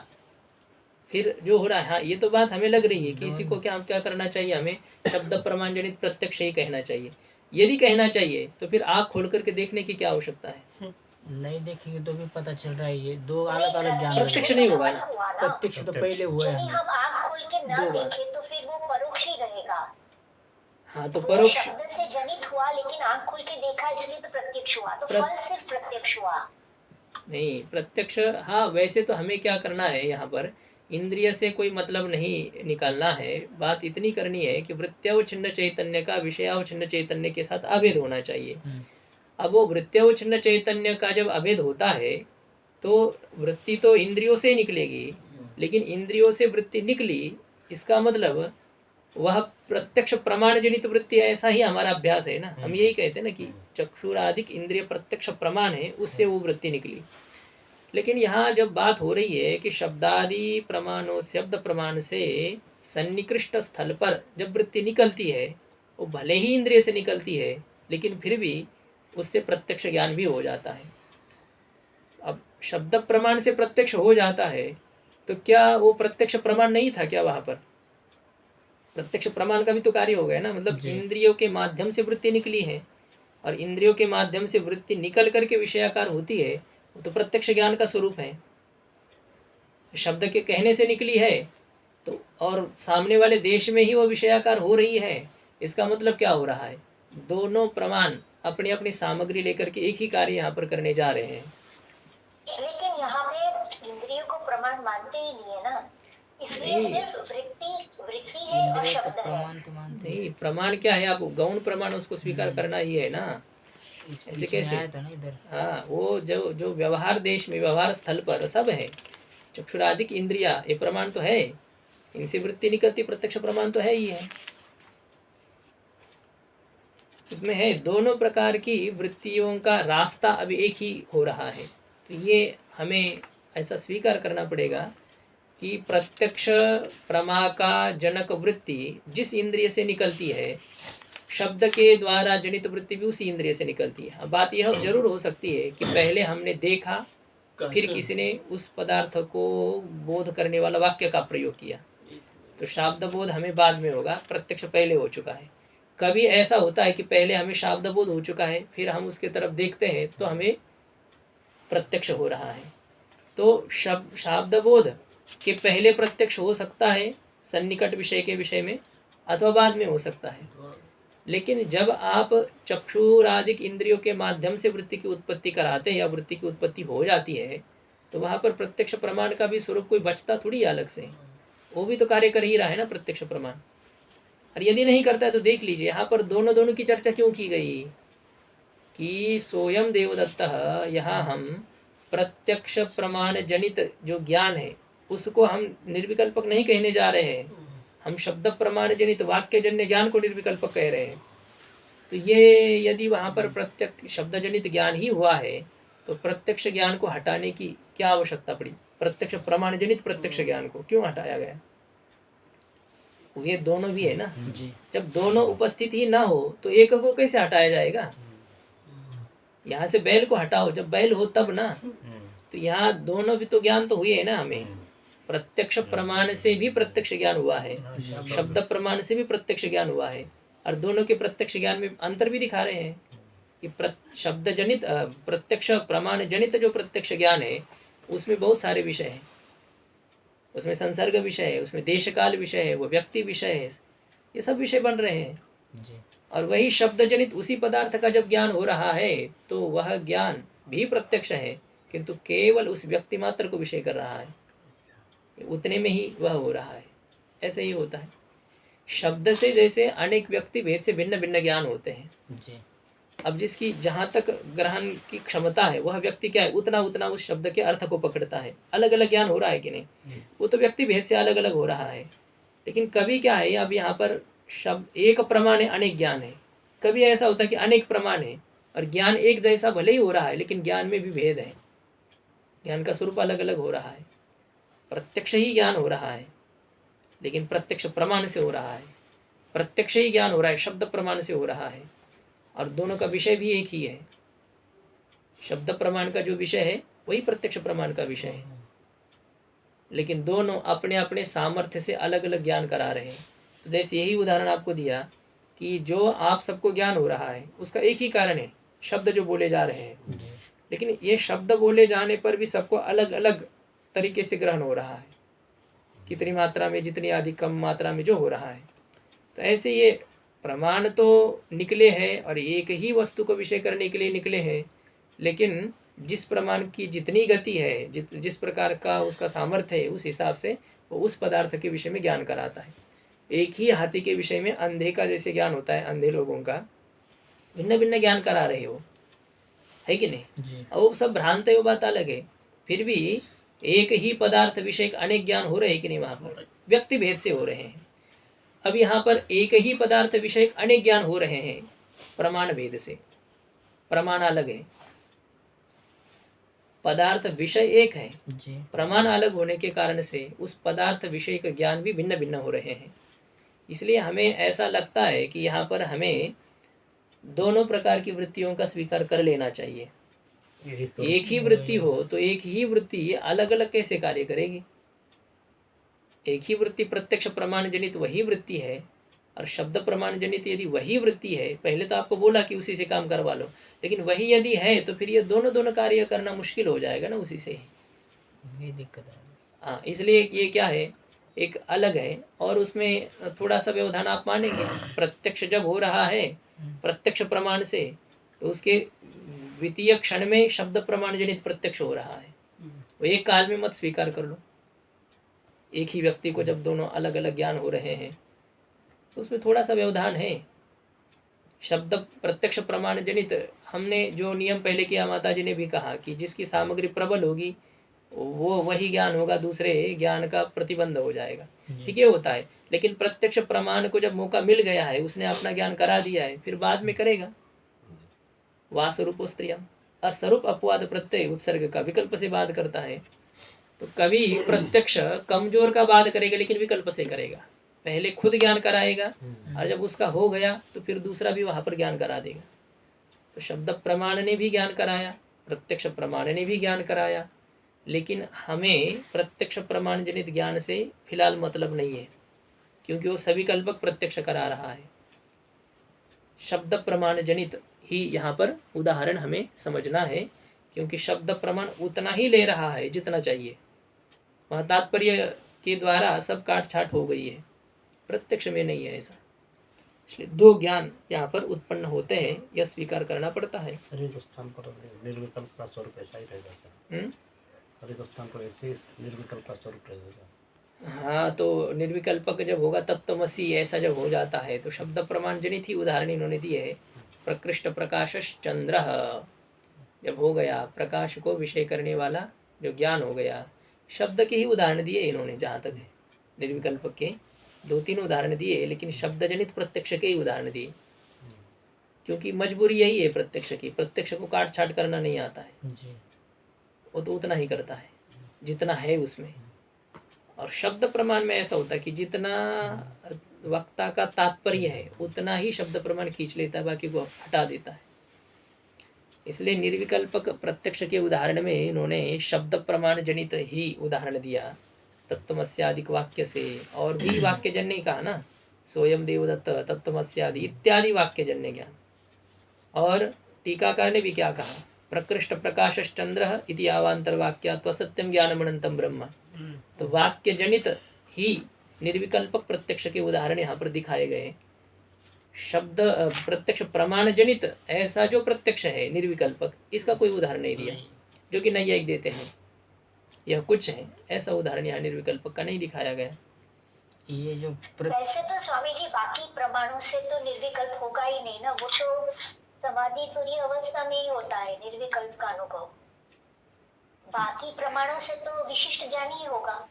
फिर जो हो रहा है? हाँ, ये तो बात हमें लग रही है कि इसी को क्या करना चाहिए, हमें शब्द प्रमाण जनित प्रत्यक्ष ही कहना चाहिए। यदि कहना चाहिए तो फिर आँख खोल करके देखने की क्या आवश्यकता है? नहीं देखेंगे तो भी पता चल रहा है, ये दो अलग अलग ज्ञान प्रत्यक्ष नहीं होगा ना। प्रत्यक्ष तो पहले हुआ यदि है हम आँख खोल के ना दो बात। देखें तो फिर वो परोक्ष ही रहेगा। हाँ, तो वो परोक्ष शब्द से जनित हुआ, लेकिन आँख खोल के देखा इसलिए तो प्रत्यक्ष हुआ, तो फल सिर्फ प्रत्यक्ष हुआ। नहीं, प्रत्यक्ष। हाँ, वैसे तो हमें क्या करना है, यहाँ पर इंद्रिय से कोई मतलब नहीं निकालना है। बात इतनी करनी है कि वृत्त्यवच्छिन्न चैतन्य का विषयावच्छिन्न चैतन्य के साथ अभेद होना चाहिए। अब वो वृत्त्यवच्छिन्न चैतन्य का जब अभेद होता है तो वृत्ति तो इंद्रियों से निकलेगी, लेकिन इंद्रियों से वृत्ति निकली, इसका मतलब वह प्रत्यक्ष प्रमाण जनित वृत्ति है। ऐसा ही हमारा अभ्यास है ना। हम यही कहते हैं ना कि चक्षुरादिक इंद्रिय प्रत्यक्ष प्रमाण है, उससे वो वृत्ति निकली। लेकिन यहाँ जब बात हो रही है कि शब्दादि प्रमाणों, शब्द प्रमाण से सन्निकृष्ट स्थल पर जब वृत्ति निकलती है, वो भले ही इंद्रिय से निकलती है, लेकिन फिर भी उससे प्रत्यक्ष ज्ञान भी हो जाता है। अब शब्द प्रमाण से प्रत्यक्ष हो जाता है तो क्या वो प्रत्यक्ष प्रमाण नहीं था क्या? वहाँ पर प्रत्यक्ष प्रमाण का भी तो कार्य हो गया ना। मतलब इंद्रियों के माध्यम से वृत्ति निकली है और इंद्रियों के माध्यम से वृत्ति निकल करके विषयाकार होती है, वो तो प्रत्यक्ष ज्ञान का स्वरूप है। शब्द के कहने से निकली है तो और सामने वाले देश में ही वो विषयाकार हो रही है, इसका मतलब क्या हो रहा है? दोनों प्रमाण अपनी अपनी सामग्री लेकर के एक ही कार्य यहाँ पर करने जा रहे हैं। लेकिन यहाँ पे इंद्रियों को प्रमाण मानते ही नहीं है ना, इसलिए सिर्फ वृत्ति है और इंद्रिय तो शब्द है। प्रमाण तो मानते नहीं, प्रमाण क्या है? आप गौण प्रमाण उसको स्वीकार करना ही है ना। ऐसे कैसे? आया था ना इधर। हाँ, वो जो व्यवहार देश में, व्यवहार स्थल पर सब है। चक्षुरादिक इंद्रिया ये प्रमाण तो है, इनसे वृत्ति निकलती, प्रत्यक्ष प्रमाण तो है ही है। इसमें है दोनों प्रकार की वृत्तियों का रास्ता अब एक ही हो रहा है। तो ये हमें ऐसा स्वीकार करना पड़ेगा कि प्रत्यक्ष प्रमा का जनक वृत्ति जिस इंद्रिय से निकलती है, शब्द के द्वारा जनित वृत्ति भी उसी इंद्रिय से निकलती है। अब बात यह जरूर हो सकती है कि पहले हमने देखा फिर किसी ने उस पदार्थ को बोध करने वाला वाक्य का प्रयोग किया, तो शाब्द बोध हमें बाद में होगा, प्रत्यक्ष पहले हो चुका है। कभी ऐसा होता है कि पहले हमें शाब्द बोध हो चुका है, फिर हम उसके तरफ देखते हैं तो हमें प्रत्यक्ष हो रहा है। तो शाब्द बोध के पहले प्रत्यक्ष हो सकता है सन्निकट विषय के विषय में, अथवा बाद में हो सकता है। लेकिन जब आप चक्षुरादिक इंद्रियों के माध्यम से वृत्ति की उत्पत्ति कराते हैं या वृत्ति की उत्पत्ति हो जाती है, तो वहाँ पर प्रत्यक्ष प्रमाण का भी स्वरूप कोई बचता थोड़ी अलग से, वो भी तो कार्य कर ही रहा है ना प्रत्यक्ष प्रमाण। और यदि नहीं करता है तो देख लीजिए यहाँ पर दोनों की चर्चा क्यों की गई कि सोयम देवदत्तः, यहाँ हम प्रत्यक्ष प्रमाण जनित जो ज्ञान है उसको हम निर्विकल्पक नहीं कहने जा रहे हैं, हम शब्द प्रमाण जनित वाक्य जन्य ज्ञान को निर्विकल्पक कह रहे हैं। तो ये यदि वहाँ पर प्रत्यक्ष शब्द जनित ज्ञान ही हुआ है तो प्रत्यक्ष ज्ञान को हटाने की क्या आवश्यकता पड़ी? प्रत्यक्ष प्रमाण जनित प्रत्यक्ष ज्ञान को क्यों हटाया गया? ये दोनों भी है ना जी। जब दोनों उपस्थित ही ना हो तो एक को कैसे हटाया जाएगा? यहाँ से बैल को हटाओ, जब बैल हो तब ना। तो यहाँ दोनों भी तो ज्ञान तो हुए है ना, हमें प्रत्यक्ष प्रमाण से भी प्रत्यक्ष ज्ञान हुआ है, शब्द प्रमाण से भी प्रत्यक्ष ज्ञान हुआ है, और दोनों के प्रत्यक्ष ज्ञान में अंतर भी दिखा रहे हैं कि शब्द जनित प्रत्यक्ष प्रमाण जनित जो प्रत्यक्ष ज्ञान है उसमें बहुत सारे विषय हैं, उसमें संसर्ग विषय है, उसमें देश काल विषय है, वो व्यक्ति विषय है, ये सब विषय बन रहे हैं जी। और वही शब्द जनित उसी पदार्थ का जब ज्ञान हो रहा है तो वह ज्ञान भी प्रत्यक्ष है, किंतु केवल उस व्यक्ति मात्र को विषय कर रहा है, उतने में ही वह हो रहा है। ऐसे ही होता है शब्द से, जैसे अनेक व्यक्ति भेद से भिन्न भिन्न ज्ञान होते हैं। जी। अब जिसकी जहाँ तक ग्रहण की क्षमता है वह व्यक्ति क्या है, उतना उतना उस शब्द के अर्थ को पकड़ता है। अलग अलग ज्ञान हो रहा है कि नहीं, वो तो व्यक्ति भेद से अलग अलग हो रहा है। लेकिन कभी क्या है, अब यहाँ पर शब्द एक प्रमाण है, अनेक ज्ञान है। कभी ऐसा होता है कि अनेक प्रमाण है और ज्ञान एक जैसा भले ही हो रहा है लेकिन ज्ञान में भी भेद है, ज्ञान का स्वरूप अलग अलग हो रहा है। प्रत्यक्ष ही ज्ञान हो रहा है लेकिन प्रत्यक्ष प्रमाण से हो रहा है, प्रत्यक्ष ही ज्ञान हो रहा है शब्द प्रमाण से हो रहा है, और दोनों का विषय भी एक ही है। शब्द प्रमाण का जो विषय है वही प्रत्यक्ष प्रमाण का विषय है, लेकिन दोनों अपने अपने सामर्थ्य से अलग अलग ज्ञान करा रहे हैं। तो जैसे यही उदाहरण आपको दिया कि जो आप सबको ज्ञान हो रहा है उसका एक ही कारण है, शब्द जो बोले जा रहे हैं, लेकिन ये शब्द बोले जाने पर भी सबको अलग अलग तरीके से ग्रहण हो रहा है, कितनी मात्रा में, जितनी अधिक कम मात्रा में जो हो रहा है। तो ऐसे ये प्रमाण तो निकले हैं और एक ही वस्तु को विषय करने के लिए निकले हैं, लेकिन जिस प्रमाण की जितनी गति है, जिस प्रकार का उसका सामर्थ्य है, उस हिसाब से वो उस पदार्थ के विषय में ज्ञान कराता है। एक ही हाथी के विषय में अंधे का जैसे ज्ञान होता है, अंधे लोगों का भिन्न भिन्न ज्ञान करा रहे हो, है कि नहीं? जी। अब वो सब भ्रांत है, वो बात अलग है, फिर भी एक ही पदार्थ विषय अनेक ज्ञान हो रहे हैं कि नहीं? वहाँ पर व्यक्ति भेद से हो रहे हैं। अब यहाँ पर एक ही पदार्थ विषय अनेक ज्ञान हो रहे हैं प्रमाण भेद से, प्रमाण अलग है, पदार्थ विषय एक है, जी। प्रमाण अलग होने के कारण से उस पदार्थ विषय का ज्ञान भी भिन्न भिन्न हो रहे हैं। इसलिए हमें ऐसा लगता है कि यहाँ पर हमें दोनों प्रकार की वृत्तियों का स्वीकार कर लेना चाहिए। एक ही वृत्ति हो तो एक ही वृत्ति अलग अलग कैसे कार्य करेगी? एक ही वृत्ति प्रत्यक्ष प्रमाण जनित वही वृत्ति है और शब्द प्रमाण जनित यदि वही वृत्ति है, पहले तो आपको बोला कि उसी से काम करवा लो, लेकिन वही यदि है तो फिर ये दोनों कार्य करना मुश्किल हो जाएगा ना उसी से ही। ये दिक्कत है। हाँ, इसलिए ये क्या है, एक अलग है और उसमें थोड़ा सा व्यवधान आप मानेंगे। प्रत्यक्ष जब हो रहा है प्रत्यक्ष प्रमाण से, तो उसके द्वितीय क्षण में शब्द प्रमाण जनित प्रत्यक्ष हो रहा है, वो एक काल में मत स्वीकार कर लो। एक ही व्यक्ति को जब दोनों अलग अलग ज्ञान हो रहे हैं तो उसमें थोड़ा सा व्यवधान है। शब्द प्रत्यक्ष प्रमाण जनित हमने जो नियम पहले किया, माता जी ने भी कहा कि जिसकी सामग्री प्रबल होगी वो वही ज्ञान होगा, दूसरे ज्ञान का प्रतिबंध हो जाएगा। ठीक है, होता है। लेकिन प्रत्यक्ष प्रमाण को जब मौका मिल गया है, उसने अपना ज्ञान करा दिया है, फिर बाद में करेगा। वास्वरूपो स्त्रियम, अस्वरूप अपवाद प्रत्यय उत्सर्ग का विकल्प से बात करता है। तो कभी प्रत्यक्ष कमजोर का बात करेगा लेकिन विकल्प से करेगा, पहले खुद ज्ञान कराएगा और जब उसका हो गया तो फिर दूसरा भी वहां पर ज्ञान करा देगा। तो शब्द प्रमाण ने भी ज्ञान कराया, प्रत्यक्ष प्रमाण ने भी ज्ञान कराया, लेकिन हमें प्रत्यक्ष प्रमाण जनित ज्ञान से फिलहाल मतलब नहीं है, क्योंकि वो सविकल्पक प्रत्यक्ष करा रहा है। शब्द प्रमाण जनित ही यहाँ पर उदाहरण हमें समझना है, क्योंकि शब्द प्रमाण उतना ही ले रहा है जितना चाहिए। वह तात्पर्य के द्वारा सब काट छाट हो गई है, प्रत्यक्ष में नहीं है ऐसा। इसलिए दो ज्ञान यहाँ पर उत्पन्न होते हैं, यह स्वीकार करना पड़ता है। हर एक स्थान पर निर्विकल्प का स्वरूप ऐसा ही रह जाता है। हर एक स्थान पर ऐसे निर्विकल्प का स्वरूप रह जाता है। हाँ, तो निर्विकल्पक जब होगा तत्त्वमसी ऐसा जब हो जाता है तो शब्द प्रमाण जनित ही उदाहरण इन्होंने दिए है। प्रकृष्ट प्रकाशश चंद्र जब हो गया, प्रकाश को विषय करने वाला जो ज्ञान हो गया, शब्द के ही उदाहरण दिए इन्होंने। जहाँ तक है निर्विकल्पक के 2-3 उदाहरण दिए, लेकिन शब्द जनित प्रत्यक्ष के ही उदाहरण दिए, क्योंकि मजबूरी यही है प्रत्यक्ष की। प्रत्यक्ष को काट छाट करना नहीं आता है जी। वो तो उतना ही करता है जितना है उसमें। और शब्द प्रमाण में ऐसा होता है कि जितना वक्ता का तात्पर्य है उतना ही शब्द प्रमाण खींच लेता है, बाकी को हटा देता है। इसलिए निर्विकल्पक प्रत्यक्ष के उदाहरण में इन्होंने शब्द प्रमाण जनित ही उदाहरण दिया तत्त्वमस्यादिक वाक्य से। और भी वाक्य जन्य कहा ना, सोयम देवदत्त तत्त्वमस्यादि इत्यादि वाक्य जन्य ज्ञान। और टीकाकार ने भी क्या कहा, प्रकृष्ट प्रकाशश्च चंद्र इति आवांतरवाक्यात् सत्यम ज्ञानमनंतम ब्रह्म। तो वाक्य जनित ही निर्विकल्पक प्रत्यक्ष के उदाहरण यहाँ पर दिखाए गए। शब्द प्रत्यक्ष प्रमाण जनित ऐसा जो प्रत्यक्ष है निर्विकल्पक, इसका कोई उदाहरण नहीं दिया, जो कि नैयायिक देते हैं यह कुछ है, ऐसा उदाहरण यहाँ निर्विकल्पक का नहीं दिखाया गया। ये जो वैसे तो स्वामी जी बाकी प्रमाणों से तो निर्विकल्प होगा ही नहीं ना, वो तो समाधि तुरीय अवस्था में ही होता है निर्विकल्प का अनुभव। बाकी प्रमाणों से तो विशिष्ट ज्ञान ही होगा।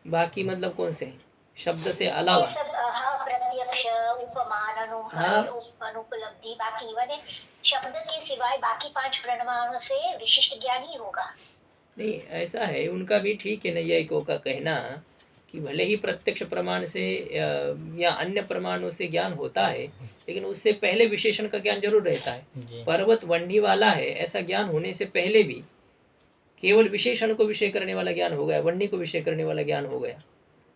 बाकी मतलब कौन से? शब्द से अलावा? ये सब हाँ, प्रत्यक्ष, उपमान, अनुपलब्धि, बाकी माने शब्द के सिवाय बाकी 5 प्रमाणों से विशिष्ट ज्ञान ही होगा। नहीं, ऐसा है उनका भी ठीक है नैयायिकों का कहना कि भले ही प्रत्यक्ष प्रमाण से या अन्य प्रमाणों से ज्ञान होता है, लेकिन उससे पहले विशेषण का ज्ञान जरूर रहता है। जी। पर्वत वन्नी वाला है, ऐसा ज्ञान होने से पहले भी केवल विशेषण को विषय करने वाला ज्ञान हो गया, वन्नी को विषय करने वाला ज्ञान हो गया,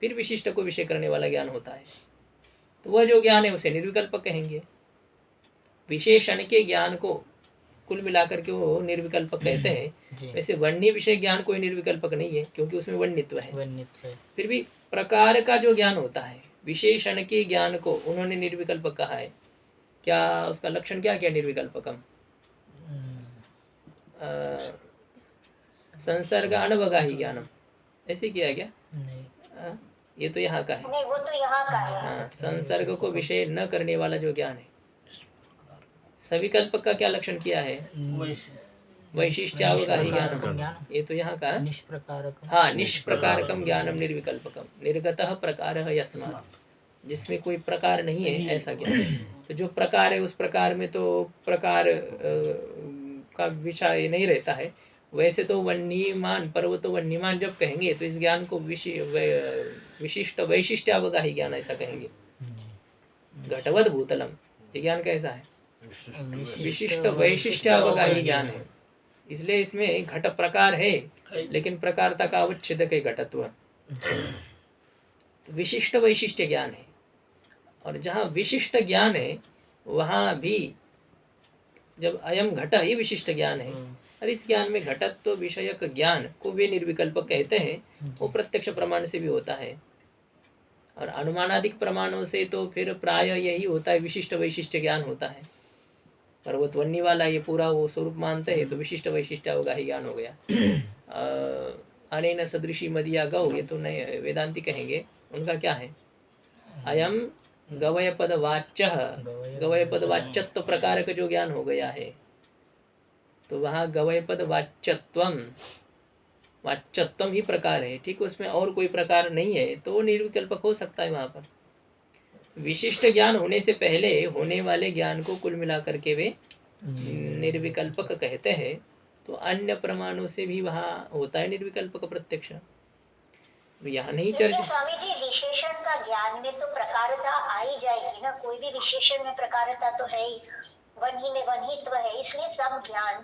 फिर विशिष्ट को विषय करने वाला ज्ञान होता है। तो वह जो ज्ञान है उसे निर्विकल्पक कहेंगे। विशेषण के ज्ञान को कुल मिलाकर के वो निर्विकल्पक कहते हैं। जी। वैसे वर्णी विषय ज्ञान कोई निर्विकल्पक नहीं है, क्योंकि उसमें वर्णित्व है। वर्णित है। फिर भी प्रकार का जो ज्ञान होता है, विशेषण के ज्ञान को उन्होंने निर्विकल्पक कहा है। क्या उसका लक्षण क्या क्या निर्विकल्पकम? संसर्ग अनवगाही ज्ञानम, ऐसे किया क्या? नहीं। ये तो यहाँ का है। नहीं, वो तो यहाँ का है। हाँ, संसर्ग को विषय न करने वाला जो ज्ञान है। सविकल्पक का क्या लक्षण किया है? वैशिष्ट्यावगाही ज्ञानम, ये तो यहाँ का है। निष्प्रकारकम। हाँ, निष्प्रकारकम ज्ञानम निर्विकल्पकम, निर्गतः प्रकारः यस्मात्, जिसमें कोई प्रकार नहीं है ऐसा ज्ञान। तो जो प्रकार है उस प्रकार में तो प्रकार का विषय नहीं रहता है। वैसे तो वन्यमान, पर्वत वन्यमान जब कहेंगे तो इस ज्ञान को विशिष्ट वैशिष्ट्यावगाही ज्ञान ऐसा कहेंगे। घटवद भूतलम, ये ज्ञान कैसा है? विशिष्ट वैशिष्ट्यावगाही ज्ञान है। इसलिए इसमें घट प्रकार है, लेकिन प्रकारता का अवच्छेदक है घटत्व। तो विशिष्ट वैशिष्ट्य ज्ञान है, और जहाँ विशिष्ट ज्ञान है वहाँ भी जब अयम घट ही विशिष्ट ज्ञान है, और इस ज्ञान में घटत्व विषयक ज्ञान को वे निर्विकल्पक कहते हैं। वो प्रत्यक्ष प्रमाण से भी होता है, और अनुमानादिक प्रमाणों से तो फिर प्राय यही होता है, विशिष्ट वैशिष्ट ज्ञान होता है। पर्वत वन्नी वाला ये पूरा वो स्वरूप मानते हैं तो विशिष्ट वैशिष्ट्यावगाही ज्ञान हो गया। अनेन सदृशी मदिया गौ, ये तो नए वेदांती कहेंगे। उनका क्या है? अयम गवय पद वाच्य, गवय पद वाच्यत्व प्रकार का जो ज्ञान हो गया है, तो वहाँ गवय पद वाच्यत्वम, वाच्यत्वम ही प्रकार है, ठीक। उसमें और कोई प्रकार नहीं है, तो निर्विकल्पक हो सकता है। वहाँ पर विशिष्ट ज्ञान होने से पहले होने वाले ज्ञान को कुल मिलाकर के वे निर्विकल्पक कहते हैं। तो अन्य प्रमाणों से भी वहाँ होता है निर्विकल्पक प्रत्यक्ष। यहाँ नहीं चर्चा। स्वामी जी, विशेषण का ज्ञान में तो प्रकारता आ ही जाएगी ना, कोई भी विशेषण में प्रकारता तो है ही, वन्ही में वन्हित्व है, इसलिए सब ज्ञान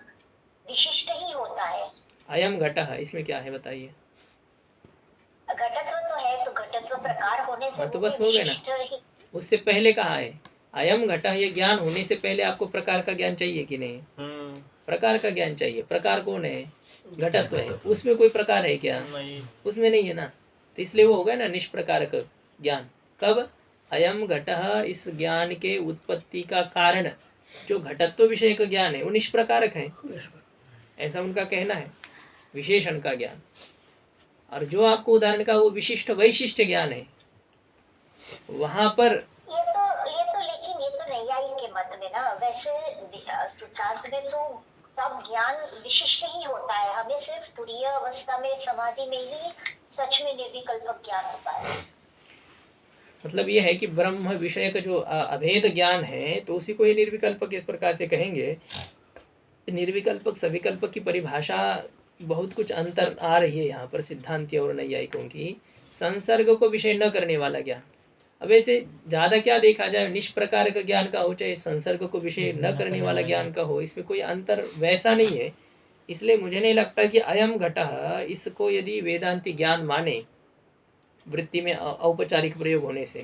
विशिष्ट ही होता है। अयम घटः, इसमें क्या है बताइए। घटत्व तो है, तो घटत्व प्रकार होने से हाँ, तो वो बस भी हो गए ना। विशिष्ट ही। उससे पहले कहा है अयम घटः, ये ज्ञान होने से पहले आपको प्रकार का ज्ञान चाहिए कि नहीं? प्रकार का ज्ञान चाहिए। प्रकार कौन है? घटत्व है। उसमें कोई प्रकार है क्या? नहीं। उसमें नहीं है ना, तो इसलिए वो हो गया ना निष्प्रकारक ज्ञान। कब? अयम घटः, इस ज्ञान के उत्पत्ति का कारण जो घटत्व विषय का ज्ञान है वो निष्प्रकारक है, ऐसा उनका कहना है, विशेषण का ज्ञान। और जो आपको उदाहरण का वो विशिष्ट वैशिष्ट ज्ञान है, वहां पर लेकिन ये तो नैयायिक के मत में ना, वैसे सिद्धांत में तो सब ज्ञान विशिष्ट ही होता है, हमें सिर्फ तुरीय अवस्था में समाधि में ही सच में निर्विकल्पक ज्ञान होता है। मतलब ये है कि ब्रह्म विषय का जो अभेद ज्ञान है, तो उसी को ये निर्विकल्पक इस प्रकार से कहेंगे। निर्विकल्पक सविकल्पक की परिभाषा बहुत कुछ अंतर आ रही है यहाँ पर सिद्धांती और नैयायिकों की। संसर्ग को विषय न करने वाला ज्ञान, अब ऐसे ज्यादा क्या देखा जाए, निष्प्रकार का ज्ञान का हो चाहे संसर्ग को विषय न करने वाला ज्ञान का हो, इसमें कोई अंतर वैसा नहीं है। इसलिए मुझे नहीं लगता कि अयम घटः, इसको यदि वेदांती ज्ञान माने वृत्ति में औपचारिक प्रयोग होने से,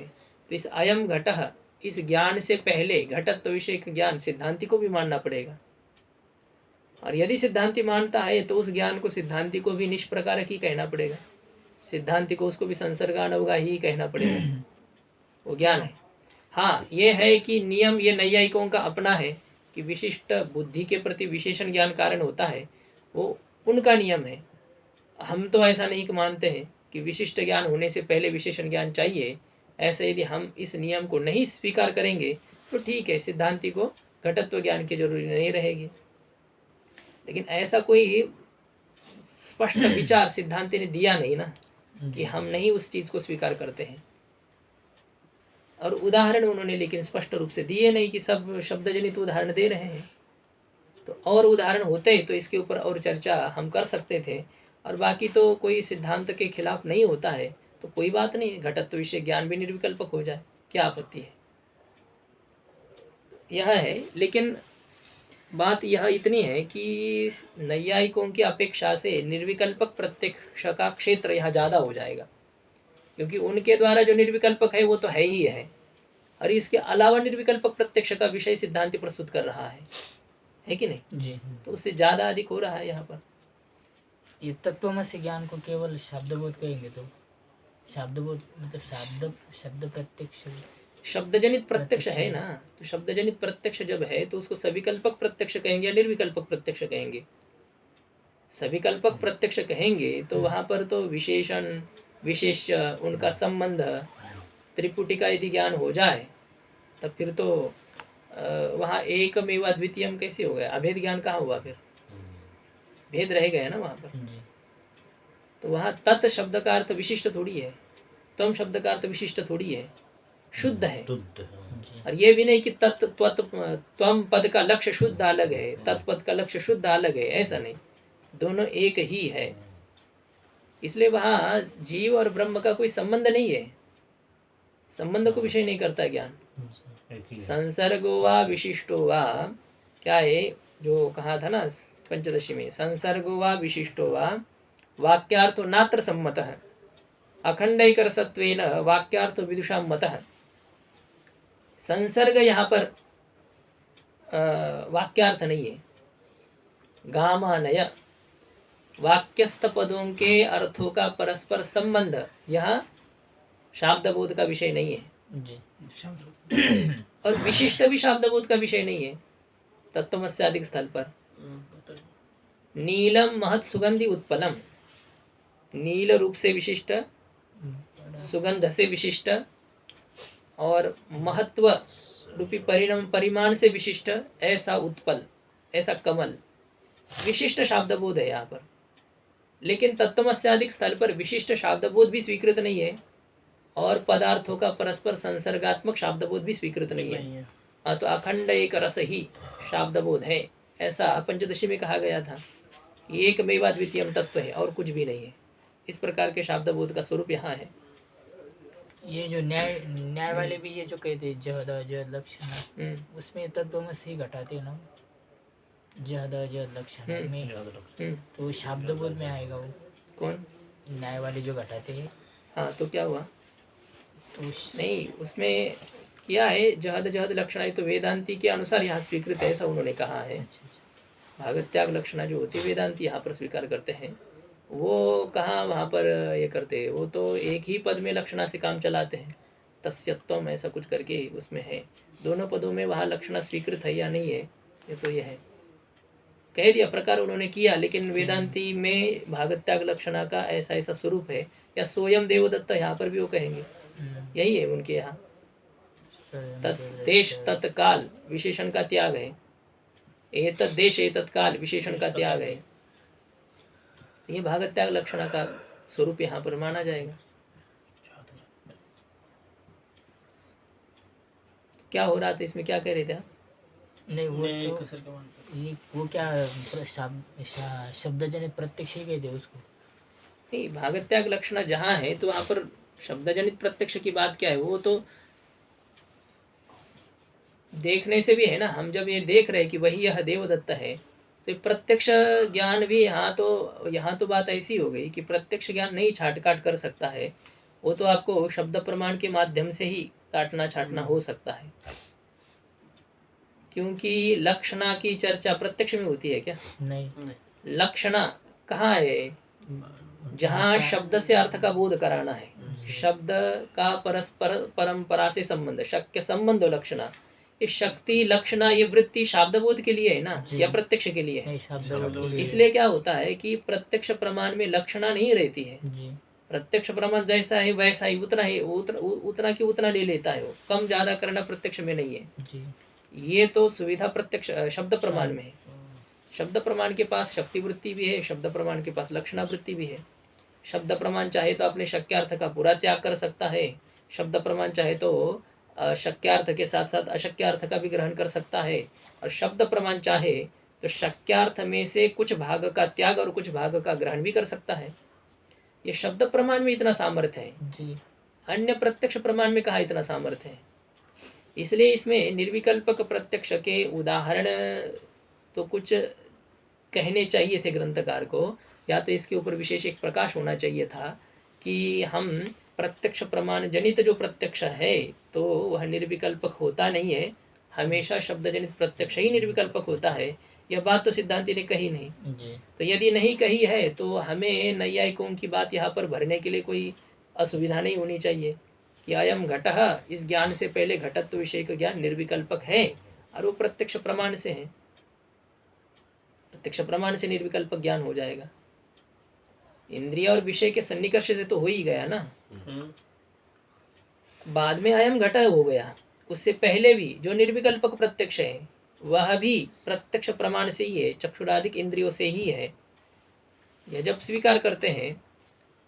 तो इस अयम घटः, इस ज्ञान से पहले घटत्व विषय का ज्ञान सिद्धांति को भी मानना पड़ेगा। और यदि सिद्धांति मानता है तो उस ज्ञान को सिद्धांति को भी निष्प्रकारक ही कहना पड़ेगा, सिद्धांति को उसको भी संसर्गानवगा ही कहना पड़ेगा, वो ज्ञान है। हाँ, ये है कि नियम ये नैयायिकों का अपना है कि विशिष्ट बुद्धि के प्रति विशेषण ज्ञान कारण होता है, वो उनका नियम है। हम तो ऐसा नहीं मानते हैं कि विशिष्ट ज्ञान होने से पहले विशेषण ज्ञान चाहिए। ऐसे यदि हम इस नियम को नहीं स्वीकार करेंगे तो ठीक है, सिद्धांति को घटत्व ज्ञान की जरूरी नहीं रहेगी। लेकिन ऐसा कोई स्पष्ट विचार सिद्धांति ने दिया नहीं ना, कि हम नहीं उस चीज को स्वीकार करते हैं। और उदाहरण उन्होंने लेकिन स्पष्ट रूप से दिए नहीं, कि सब शब्द जनित उदाहरण दे रहे हैं। तो और उदाहरण होते तो इसके ऊपर और चर्चा हम कर सकते थे, और बाकी तो कोई सिद्धांत के खिलाफ नहीं होता है तो कोई बात नहीं, घटत्व विषय ज्ञान भी निर्विकल्पक हो जाए, क्या आपत्ति है? यह है। लेकिन बात यह इतनी है कि नैयायिकों की अपेक्षा से निर्विकल्पक प्रत्यक्ष का क्षेत्र यहाँ ज़्यादा हो जाएगा, क्योंकि उनके द्वारा जो निर्विकल्पक है वो तो है ही है, और इसके अलावा निर्विकल्पक प्रत्यक्ष का विषय सिद्धांत प्रस्तुत कर रहा है कि नहीं जी। तो उससे ज़्यादा अधिक हो रहा है यहाँ पर। ये तत्वमसि ज्ञान को केवल शब्दबोध कहेंगे तो शब्दबोध मतलब शब्द प्रत्यक्ष, शब्दजनित प्रत्यक्ष है ना, तो शब्दजनित प्रत्यक्ष जब है तो उसको सविकल्पक प्रत्यक्ष कहेंगे या निर्विकल्पक प्रत्यक्ष कहेंगे? सविकल्पक प्रत्यक्ष कहेंगे तो वहाँ पर तो विशेषण विशेष उनका संबंध त्रिपुटी का यदि ज्ञान हो जाए तब फिर तो वहाँ एकमेव अद्वितीयम कैसे हो गया? अभेद ज्ञान कहाँ हुआ? फिर भेद रह गया ना वहाँ पर। तो वहाँ तत् शब्द का अर्थ विशिष्ट थोड़ी है, तम शब्द का अर्थ विशिष्ट थोड़ी है, शुद्ध है। और ये भी नहीं कि तत् त्वम पद का लक्ष्य शुद्ध अलग है, तत्पद का लक्ष्य शुद्ध अलग है, ऐसा नहीं, दोनों एक ही है। इसलिए वहाँ जीव और ब्रह्म का कोई संबंध नहीं है, संबंध को विषय नहीं करता ज्ञान। संसर्गो वा विशिष्टो वा, क्या है जो कहा था ना पंचदशी में, संसर्गो वा विशिष्टो वा वाक्यार्थो नात्र सम्मतः अखंडैकर सत्वेन वाक्यार्थो विदुषां मतः। संसर्ग यहाँ पर वाक्यार्थ नहीं है, गामानय वाक्यस्थ पदों के अर्थों का परस्पर संबंध यहाँ शाब्दबोध का विषय नहीं है जी। और विशिष्ट भी शाब्दबोध का विषय नहीं है। तत्वमस्यादिक स्थल पर नीलम महत सुगंधि उत्पलम, नील रूप से विशिष्ट, सुगंध से विशिष्ट और महत्व रूपी परिमाण से विशिष्ट ऐसा उत्पल, ऐसा कमल, विशिष्ट शाब्दबोध है यहाँ पर। लेकिन तत्वमस्यादिक स्थल पर विशिष्ट शाब्दबोध भी स्वीकृत नहीं है और पदार्थों का परस्पर संसर्गात्मक शाब्दबोध भी स्वीकृत नहीं है। तो अखंड एक रस ही शाब्दबोध है, ऐसा पंचदशी में कहा गया था कि एकमेव द्वितीयम तत्व है और कुछ भी नहीं है। इस प्रकार के शाब्दबोध का स्वरूप यहाँ है। ये जो न्याय वाले भी ये जो कहते जहद लक्षण, उसमें तत्वमसि घटाते ना, जहद अजहद लक्षण हम्म। में, याद रखो। हम्म, तो शब्द बोध में आएगा वो, कौन? न्याय वाले जो घटाते हैं। हाँ, तो क्या हुआ? तो नहीं, उसमें क्या है, जहद जहद लक्षणा, ये तो वेदांती के अनुसार यहाँ स्वीकृत है, ऐसा उन्होंने कहा है। अच्छा अच्छा। भागत त्याग लक्षणा जो होती है वेदांती यहाँ पर स्वीकार करते हैं, वो कहाँ वहाँ पर ये करते हैं, वो तो एक ही पद में लक्षणा से काम चलाते हैं। तस्यत्वम ऐसा कुछ करके उसमें है, दोनों पदों में वहाँ लक्षणा स्वीकृत है या नहीं है, ये तो यह है। कह दिया प्रकार उन्होंने किया, लेकिन वेदांती में भागत त्याग लक्षणा का ऐसा ऐसा स्वरूप है, या स्वयं देवदत्त यहाँ पर भी वो कहेंगे, यही है उनके यहाँ। स्वयं तत्देश देवदत्त। तत्काल विशेषण का त्याग है, एतत् देश एतत् काल विशेषण का त्याग है। ये भागत त्याग लक्षणा का स्वरूप यहाँ पर माना जाएगा। क्या हो रहा था इसमें, क्या कह रहे थे आप? नहीं वो मैं तो कसर का मानता ये वो क्या शब्द जनित प्रत्यक्ष ही कहते हैं उसको। नहीं, भागत त्याग लक्षणा जहाँ है तो वहाँ पर शब्द जनित प्रत्यक्ष की बात क्या है, वो तो देखने से भी है ना। हम जब ये देख रहे हैं कि वही यह देवदत्त है, तो ये प्रत्यक्ष ज्ञान भी यहाँ तो बात ऐसी हो गई कि प्रत्यक्ष ज्ञान नहीं छाट काट कर सकता है, वो तो आपको शब्द प्रमाण के माध्यम से ही काटना छाटना हो सकता है। क्योंकि लक्षणा की चर्चा प्रत्यक्ष में होती है क्या? नहीं, नहीं। लक्षणा कहाँ है? जहाँ शब्द से अर्थ का बोध कराना है, शब्द का परस्पर परंपरा से संबंध, शक्य संबंध लक्षणा। ये शक्ति लक्षणा ये वृत्ति शब्द बोध के लिए है ना, जी। या प्रत्यक्ष के लिए है? नहीं, शब्द बोध के लिए। इसलिए क्या होता है कि प्रत्यक्ष प्रमाण में लक्षणा नहीं रहती है। जी प्रत्यक्ष प्रमाण जैसा है वैसा ही, उतना ही, उतना की उतना ले लेता है, वो कम ज्यादा करना प्रत्यक्ष में नहीं है। जी। ये तो सुविधा प्रत्यक्ष शब्द प्रमाण में है। शब्द प्रमाण के पास शक्ति वृत्ति भी है, शब्द प्रमाण के पास लक्षणा वृत्ति भी है। शब्द प्रमाण चाहे तो अपने शक्यार्थ का पूरा त्याग कर सकता है, शब्द प्रमाण चाहे तो शक्यार्थ के साथ साथ अशक्यार्थ का भी ग्रहण कर सकता है, और शब्द प्रमाण चाहे तो शक्यार्थ में से कुछ भाग का त्याग और कुछ भाग का ग्रहण भी कर सकता है। ये शब्द प्रमाण में इतना सामर्थ्य है, जी। अन्य प्रत्यक्ष प्रमाण में कहाँ इतना सामर्थ्य है। इसलिए इसमें निर्विकल्पक प्रत्यक्ष के उदाहरण तो कुछ कहने चाहिए थे ग्रंथकार को, या तो इसके ऊपर विशेष एक प्रकाश होना चाहिए था कि हम प्रत्यक्ष प्रमाण जनित जो प्रत्यक्ष है तो वह निर्विकल्पक होता नहीं है, हमेशा शब्द जनित प्रत्यक्ष ही निर्विकल्पक होता है। यह बात तो सिद्धांति ने कही नहीं। जी। तो यदि नहीं कही है तो हमें नैयायिकों की बात यहाँ पर भरने के लिए कोई असुविधा नहीं होनी चाहिए कि अयम घटः, इस ज्ञान से पहले घटत्व विषय का ज्ञान निर्विकल्पक है और वो प्रत्यक्ष प्रमाण से है। प्रत्यक्ष प्रमाण से निर्विकल्पक ज्ञान हो जाएगा। इंद्रिय और विषय के सन्निकर्ष से तो हो ही गया ना, बाद में अयम घट हो गया। उससे पहले भी जो निर्विकल्पक प्रत्यक्ष है वह भी प्रत्यक्ष प्रमाण से ही है, चक्षुरादिक इंद्रियों से ही है। यह जब स्वीकार करते हैं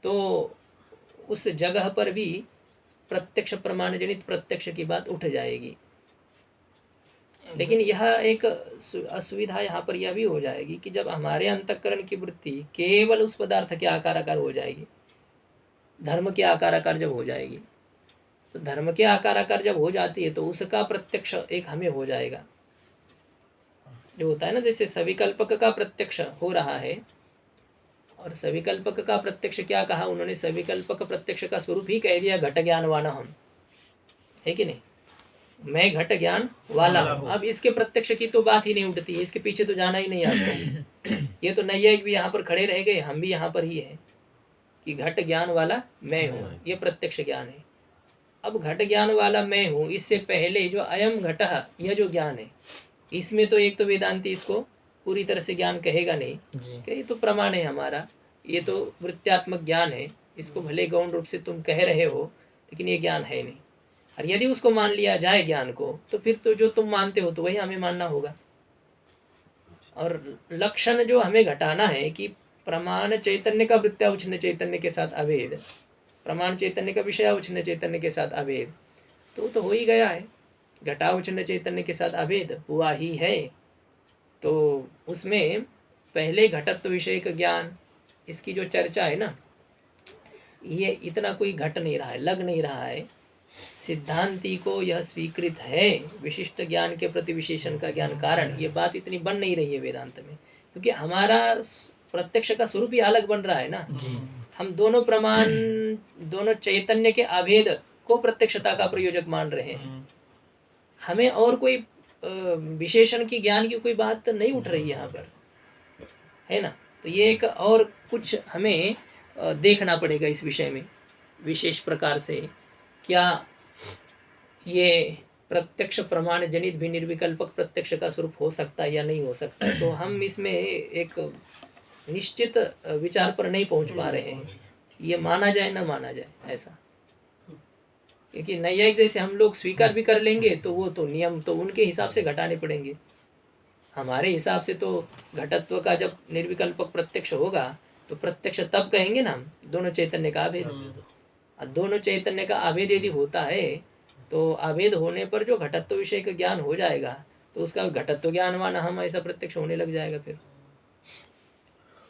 तो उस जगह पर भी प्रत्यक्ष प्रमाण जनित प्रत्यक्ष की बात उठ जाएगी। लेकिन यह एक असुविधा यहाँ पर यह भी हो जाएगी कि जब हमारे अंतःकरण की वृत्ति केवल उस पदार्थ के आकार हो जाएगी, धर्म के आकार जब हो जाएगी, तो धर्म के आकार जब हो जाती है तो उसका प्रत्यक्ष एक हमें हो जाएगा। जो होता है ना, जैसे सविकल्पक का प्रत्यक्ष हो रहा है, और सविकल्पक का प्रत्यक्ष क्या कहा उन्होंने, सविकल्पक प्रत्यक्ष का स्वरूप ही कह दिया घट ज्ञानवान हम, है कि नहीं, मैं घट ज्ञान वाला हूँ। अब इसके प्रत्यक्ष की तो बात ही नहीं उठती है, इसके पीछे तो जाना ही नहीं आपको। ये तो नैयायिक भी यहाँ पर खड़े रह गए, हम भी यहाँ पर ही है कि घट ज्ञान वाला मैं हूँ, ये प्रत्यक्ष ज्ञान है। अब घट ज्ञान वाला मैं हूँ, इससे पहले जो अयम घटः यह जो ज्ञान है, इसमें तो एक तो वेदांती इसको पूरी तरह से ज्ञान कहेगा नहीं कि ये तो प्रमाण है हमारा, ये तो वृत्त्यात्मक ज्ञान है, इसको भले गौण रूप से तुम कह रहे हो लेकिन ये ज्ञान है नहीं। और यदि उसको मान लिया जाए ज्ञान को, तो फिर तो जो तुम मानते हो तो वही हमें मानना होगा। और लक्षण जो हमें घटाना है कि प्रमाण चैतन्य का वृत्त्यावच्छिन्न चैतन्य के साथ अभेद, प्रमाण चैतन्य का विषयावच्छिन्न चैतन्य के साथ अभेद, तो हो ही गया है। घटावच्छिन्न चैतन्य के साथ अभेद हुआ ही है, तो उसमें पहले घटत्व विषय का ज्ञान, इसकी जो चर्चा है ना, ये इतना कोई घट नहीं रहा है, लग नहीं रहा है सिद्धांती को यह स्वीकृत है विशिष्ट ज्ञान के प्रति विशेषण का ज्ञान कारण, ये बात इतनी बन नहीं रही है वेदांत में, क्योंकि हमारा प्रत्यक्ष का स्वरूप ही अलग बन रहा है ना। जी हम दोनों प्रमाण, दोनों चैतन्य के अभेद को प्रत्यक्षता का प्रयोजक मान रहे हैं। हमें और कोई विशेषण की ज्ञान की कोई बात नहीं उठ रही यहाँ पर, है ना। तो ये एक और कुछ हमें देखना पड़ेगा इस विषय में विशेष प्रकार से, क्या ये प्रत्यक्ष प्रमाण जनित भी निर्विकल्पक प्रत्यक्ष का स्वरूप हो सकता है या नहीं हो सकता है। तो हम इसमें एक निश्चित विचार पर नहीं पहुंच पा रहे हैं, ये माना जाए ना माना जाए ऐसा। क्योंकि नैयायिक जैसे हम लोग स्वीकार भी कर लेंगे तो वो तो नियम तो उनके हिसाब से घटाने पड़ेंगे। हमारे हिसाब से तो घटत्व का जब निर्विकल्पक प्रत्यक्ष होगा तो प्रत्यक्ष तब कहेंगे ना हम दोनों चैतन्य का अभेद। और दोनों चैतन्य का अभेद यदि होता है तो अभेद होने पर जो घटत्व विषय का ज्ञान हो जाएगा तो उसका घटत्व ज्ञानवान हम ऐसा प्रत्यक्ष होने लग जाएगा फिर।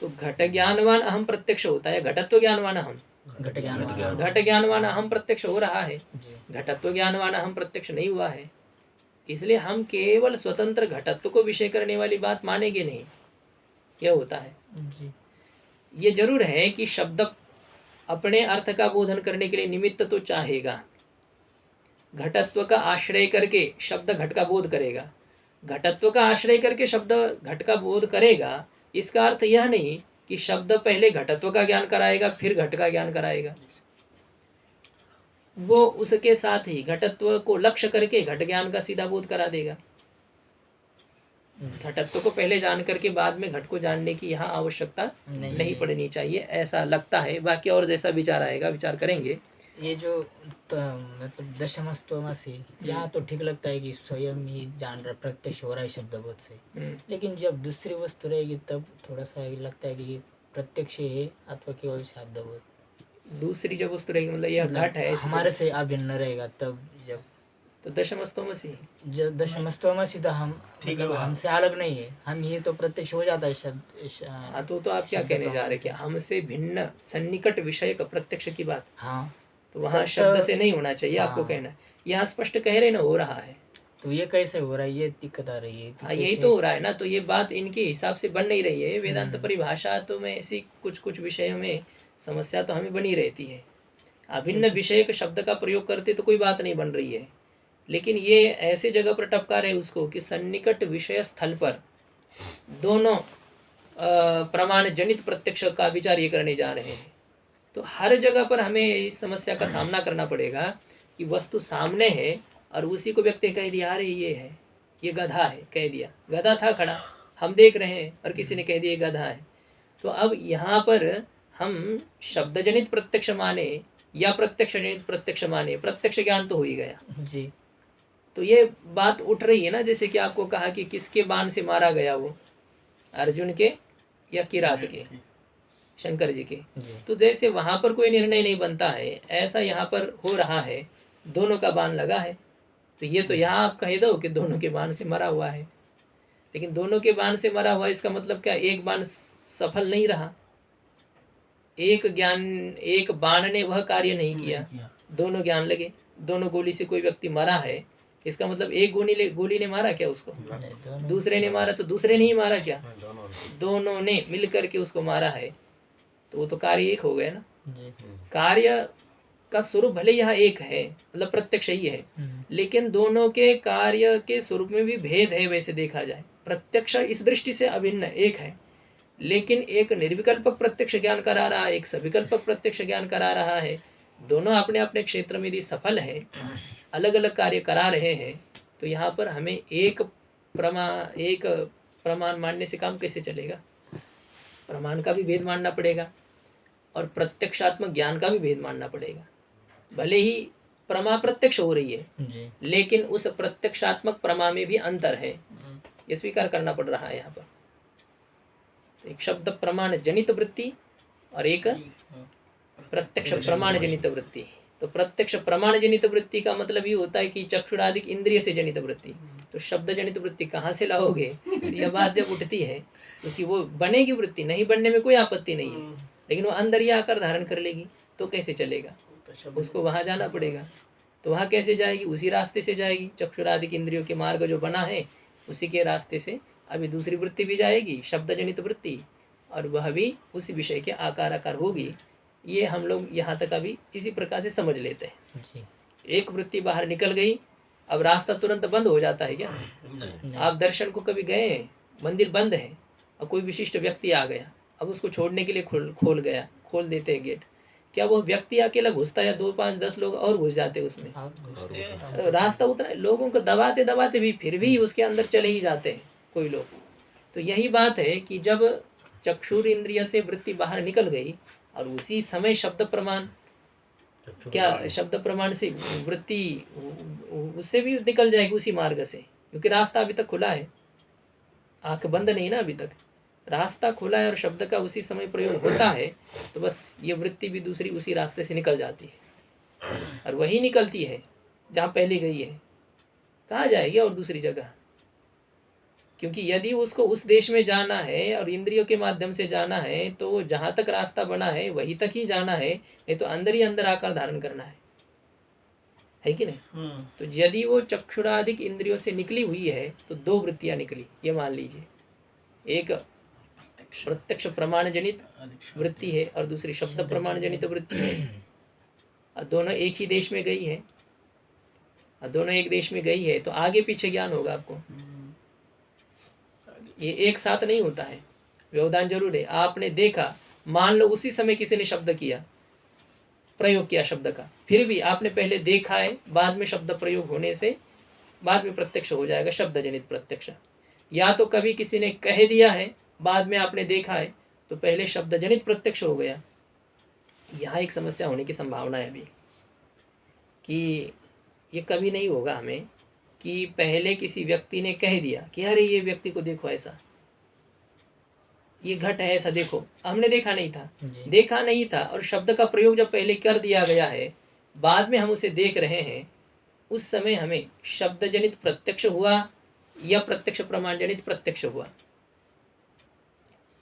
तो घट ज्ञानवान अहम प्रत्यक्ष होता है, घटत्व ज्ञानवान अहम, घट ज्ञान घट ज्ञानवान अहम प्रत्यक्ष हो रहा है, जी घटत्व ज्ञानवान अहम प्रत्यक्ष नहीं हुआ है। इसलिए हम केवल स्वतंत्र घटत्व को विषय करने वाली बात मानेंगे नहीं। क्या होता है, जी ये जरूर है कि शब्द अपने अर्थ का बोधन करने के लिए निमित्त तो चाहेगा। घटत्व का आश्रय करके शब्द घट का बोध करेगा, घटत्व का आश्रय करके शब्द घट का बोध करेगा। इसका अर्थ यह नहीं कि शब्द पहले घटत्व का ज्ञान कराएगा फिर घट का ज्ञान कराएगा। वो उसके साथ ही घटत्व को लक्ष्य करके घट ज्ञान का सीधा बोध करा देगा। घटत्व को पहले जान करके बाद में घट को जानने की यहाँ आवश्यकता नहीं पड़नी चाहिए, ऐसा लगता है। बाकी और जैसा विचार आएगा विचार करेंगे। ये जो मतलब दशमस्तोमसि यहाँ तो ठीक लगता है कि स्वयं ही जान रहा, प्रत्यक्ष हो रहा है शब्दबोध से। लेकिन जब दूसरी वस्तु रहेगी तब थोड़ा सा लगता है कि ये प्रत्यक्ष है अथवा केवल शब्दबोध। दूसरी जब वस्तु रहेगी मतलब यह घट है हमारे से अभिन्न रहेगा तब जब तो दशमस्तोमसि जब दशमस्तोमसि तो हम मतलब हमसे अलग नहीं है, हम ये तो प्रत्यक्ष हो जाता है शब्द। हाँ तो आप क्या कहने जा रहे हैं, क्या हमसे भिन्न सन्निकट विषय का प्रत्यक्ष की बात, हाँ तो वहाँ शब्द से नहीं होना चाहिए आपको हाँ। कहना है। यहाँ स्पष्ट कह रहे ना हो रहा है, तो ये कैसे हो रहा है, ये दिक्कत आ रही है। हाँ यही तो हो रहा है ना। तो ये बात इनके हिसाब से बन नहीं रही है। वेदांत परिभाषा तो में ऐसी कुछ कुछ विषयों में समस्या तो हमें बनी रहती है। अभिन्न विषय शब्द का प्रयोग करते तो कोई बात नहीं बन रही है, लेकिन ये ऐसे जगह पर टपका रहे उसको कि सन्निकट विषय स्थल पर दोनों प्रमाण जनित प्रत्यक्ष का विचार ये करने जा रहे हैं। तो हर जगह पर हमें इस समस्या का सामना करना पड़ेगा कि वस्तु सामने है और उसी को व्यक्ति कह दिया अरे ये है, ये गधा है, कह दिया। गधा था खड़ा, हम देख रहे हैं और किसी ने कह दिया गधा है। तो अब यहाँ पर हम शब्द जनित प्रत्यक्ष माने या प्रत्यक्ष जनित प्रत्यक्ष माने, प्रत्यक्ष ज्ञान तो हो ही गया जी। तो ये बात उठ रही है ना। जैसे कि आपको कहा कि किसके बाण से मारा गया, वो अर्जुन के या किरात के, शंकर जी के। तो जैसे वहां पर कोई निर्णय नहीं बनता है, ऐसा यहाँ पर हो रहा है, दोनों का बाण लगा है। तो ये तो यहाँ आप कह दो कि दोनों के बाण से मरा हुआ है, लेकिन दोनों के बाण से मरा हुआ इसका मतलब क्या, एक बाण सफल नहीं रहा, एक बाण ने वह कार्य नहीं किया, दोनों ज्ञान लगे। दोनों गोली से कोई व्यक्ति मरा है, इसका मतलब एक गोली ने मारा क्या उसको, दूसरे ने मारा तो दूसरे ने ही मारा क्या, दोनों ने मिलकर के उसको मारा है। तो वो तो कार्य एक हो गया ना। कार्य का स्वरूप भले यहाँ एक है, मतलब प्रत्यक्ष ही है, लेकिन दोनों के कार्य के स्वरूप में भी भेद है। वैसे देखा जाए प्रत्यक्ष इस दृष्टि से अभिन्न एक है, लेकिन एक निर्विकल्पक प्रत्यक्ष ज्ञान करा रहा है, एक सविकल्पक प्रत्यक्ष ज्ञान करा रहा है। दोनों अपने अपने क्षेत्र में यदि सफल है, अलग अलग कार्य करा रहे हैं, तो यहाँ पर हमें एक प्रमाण मानने से काम कैसे चलेगा। प्रमाण का भी भेद मानना पड़ेगा और प्रत्यक्षात्मक ज्ञान का भी भेद मानना पड़ेगा। भले ही प्रमा प्रत्यक्ष हो रही है, लेकिन उस प्रत्यक्षात्मक प्रमा में भी अंतर है, ये स्वीकार करना पड़ रहा है यहाँ पर। तो एक शब्द प्रमाण जनित वृत्ति और एक प्रत्यक्ष प्रमाण जनित वृत्ति। तो प्रत्यक्ष प्रमाण जनित वृत्ति का मतलब ये होता है कि चक्षुरादिक इंद्रिय से जनित वृत्ति। तो शब्द जनित वृत्ति कहाँ से लाओगे, यह बात जब उठती है, क्योंकि वो बनेगी वृत्ति, नहीं बनने में कोई आपत्ति नहीं है, लेकिन वो अंदर ही आकर धारण कर लेगी तो कैसे चलेगा, उसको वहां जाना पड़ेगा। तो वहाँ कैसे जाएगी? उसी रास्ते से जाएगी, चक्षुरादि इंद्रियों के मार्ग जो बना है उसी के रास्ते से अभी दूसरी वृत्ति भी जाएगी, शब्द जनित वृत्ति, और वह भी उसी विषय के आकार होगी। ये हम लोग यहाँ तक अभी इसी प्रकार से समझ लेते हैं। जी। एक वृत्ति बाहर निकल गई, अब रास्ता तुरंत बंद हो जाता है क्या? नहीं। आप दर्शन को कभी गए, मंदिर बंद है और कोई विशिष्ट व्यक्ति आ गया, अब उसको छोड़ने के लिए खोल देते हैं गेट, क्या वो व्यक्ति अकेला घुसता है या 2 5 10 लोग और घुस जाते उसमें? रास्ता उतना लोगों को दबाते दबाते भी फिर भी उसके अंदर चले ही जाते हैं कोई लोग। तो यही बात है कि जब चक्षुर इंद्रिय से वृत्ति बाहर निकल गई और उसी समय शब्द प्रमाण, क्या शब्द प्रमाण से वृत्ति उससे भी निकल जाएगी उसी मार्ग से, क्योंकि रास्ता अभी तक खुला है, आंख बंद नहीं ना, अभी तक रास्ता खुला है और शब्द का उसी समय प्रयोग होता है, तो बस ये वृत्ति भी दूसरी उसी रास्ते से निकल जाती है और वही निकलती है जहाँ पहले गई है। कहाँ जाएगी और दूसरी जगह? क्योंकि यदि उसको उस देश में जाना है और इंद्रियों के माध्यम से जाना है तो जहाँ तक रास्ता बना है वहीं तक ही जाना है, नहीं तो अंदर ही अंदर आकार धारण करना है कि नहीं? तो यदि वो चक्षुरादिक इंद्रियों से निकली हुई है तो 2 वृत्तियां निकली, ये मान लीजिए, एक प्रत्यक्ष प्रमाण जनित वृत्ति है और दूसरी शब्द प्रमाण जनित वृत्ति है, और दोनों एक ही देश में गई है, और दोनों एक देश में गई है तो आगे पीछे ज्ञान होगा आपको। ये एक साथ नहीं होता है, व्यवधान जरूर है। आपने देखा, मान लो उसी समय किसी ने शब्द किया, प्रयोग किया शब्द का, फिर भी आपने पहले देखा है, बाद में शब्द प्रयोग होने से बाद में प्रत्यक्ष हो जाएगा, शब्द जनित प्रत्यक्ष। या तो कभी किसी ने कह दिया है, बाद में आपने देखा है, तो पहले शब्द जनित प्रत्यक्ष हो गया। यहाँ एक समस्या होने की संभावना है अभी कि ये कभी नहीं होगा हमें कि पहले किसी व्यक्ति ने कह दिया कि अरे ये व्यक्ति को देखो ऐसा, ये घट है ऐसा, देखो, हमने देखा नहीं था और शब्द का प्रयोग जब पहले कर दिया गया है, बाद में हम उसे देख रहे हैं, उस समय हमें शब्द जनित प्रत्यक्ष हुआ या प्रत्यक्ष प्रमाण जनित प्रत्यक्ष हुआ?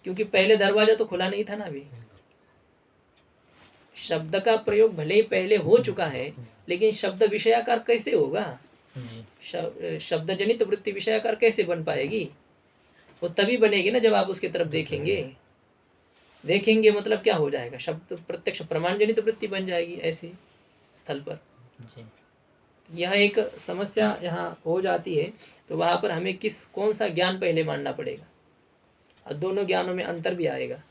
क्योंकि पहले दरवाजा तो खुला नहीं था ना अभी। शब्द का प्रयोग भले ही पहले हो चुका है, लेकिन शब्द विषयाकार कैसे होगा? शब्द जनित वृत्ति विषयाकार कैसे बन पाएगी? वो तभी बनेगी ना जब आप उसकी तरफ देखेंगे मतलब क्या हो जाएगा? शब्द प्रत्यक्ष प्रमाण जनित वृत्ति बन जाएगी ऐसे स्थल पर। यह एक समस्या यहाँ हो जाती है। तो वहाँ पर हमें कौन सा ज्ञान पहले मानना पड़ेगा, और दोनों ज्ञानों में अंतर भी आएगा।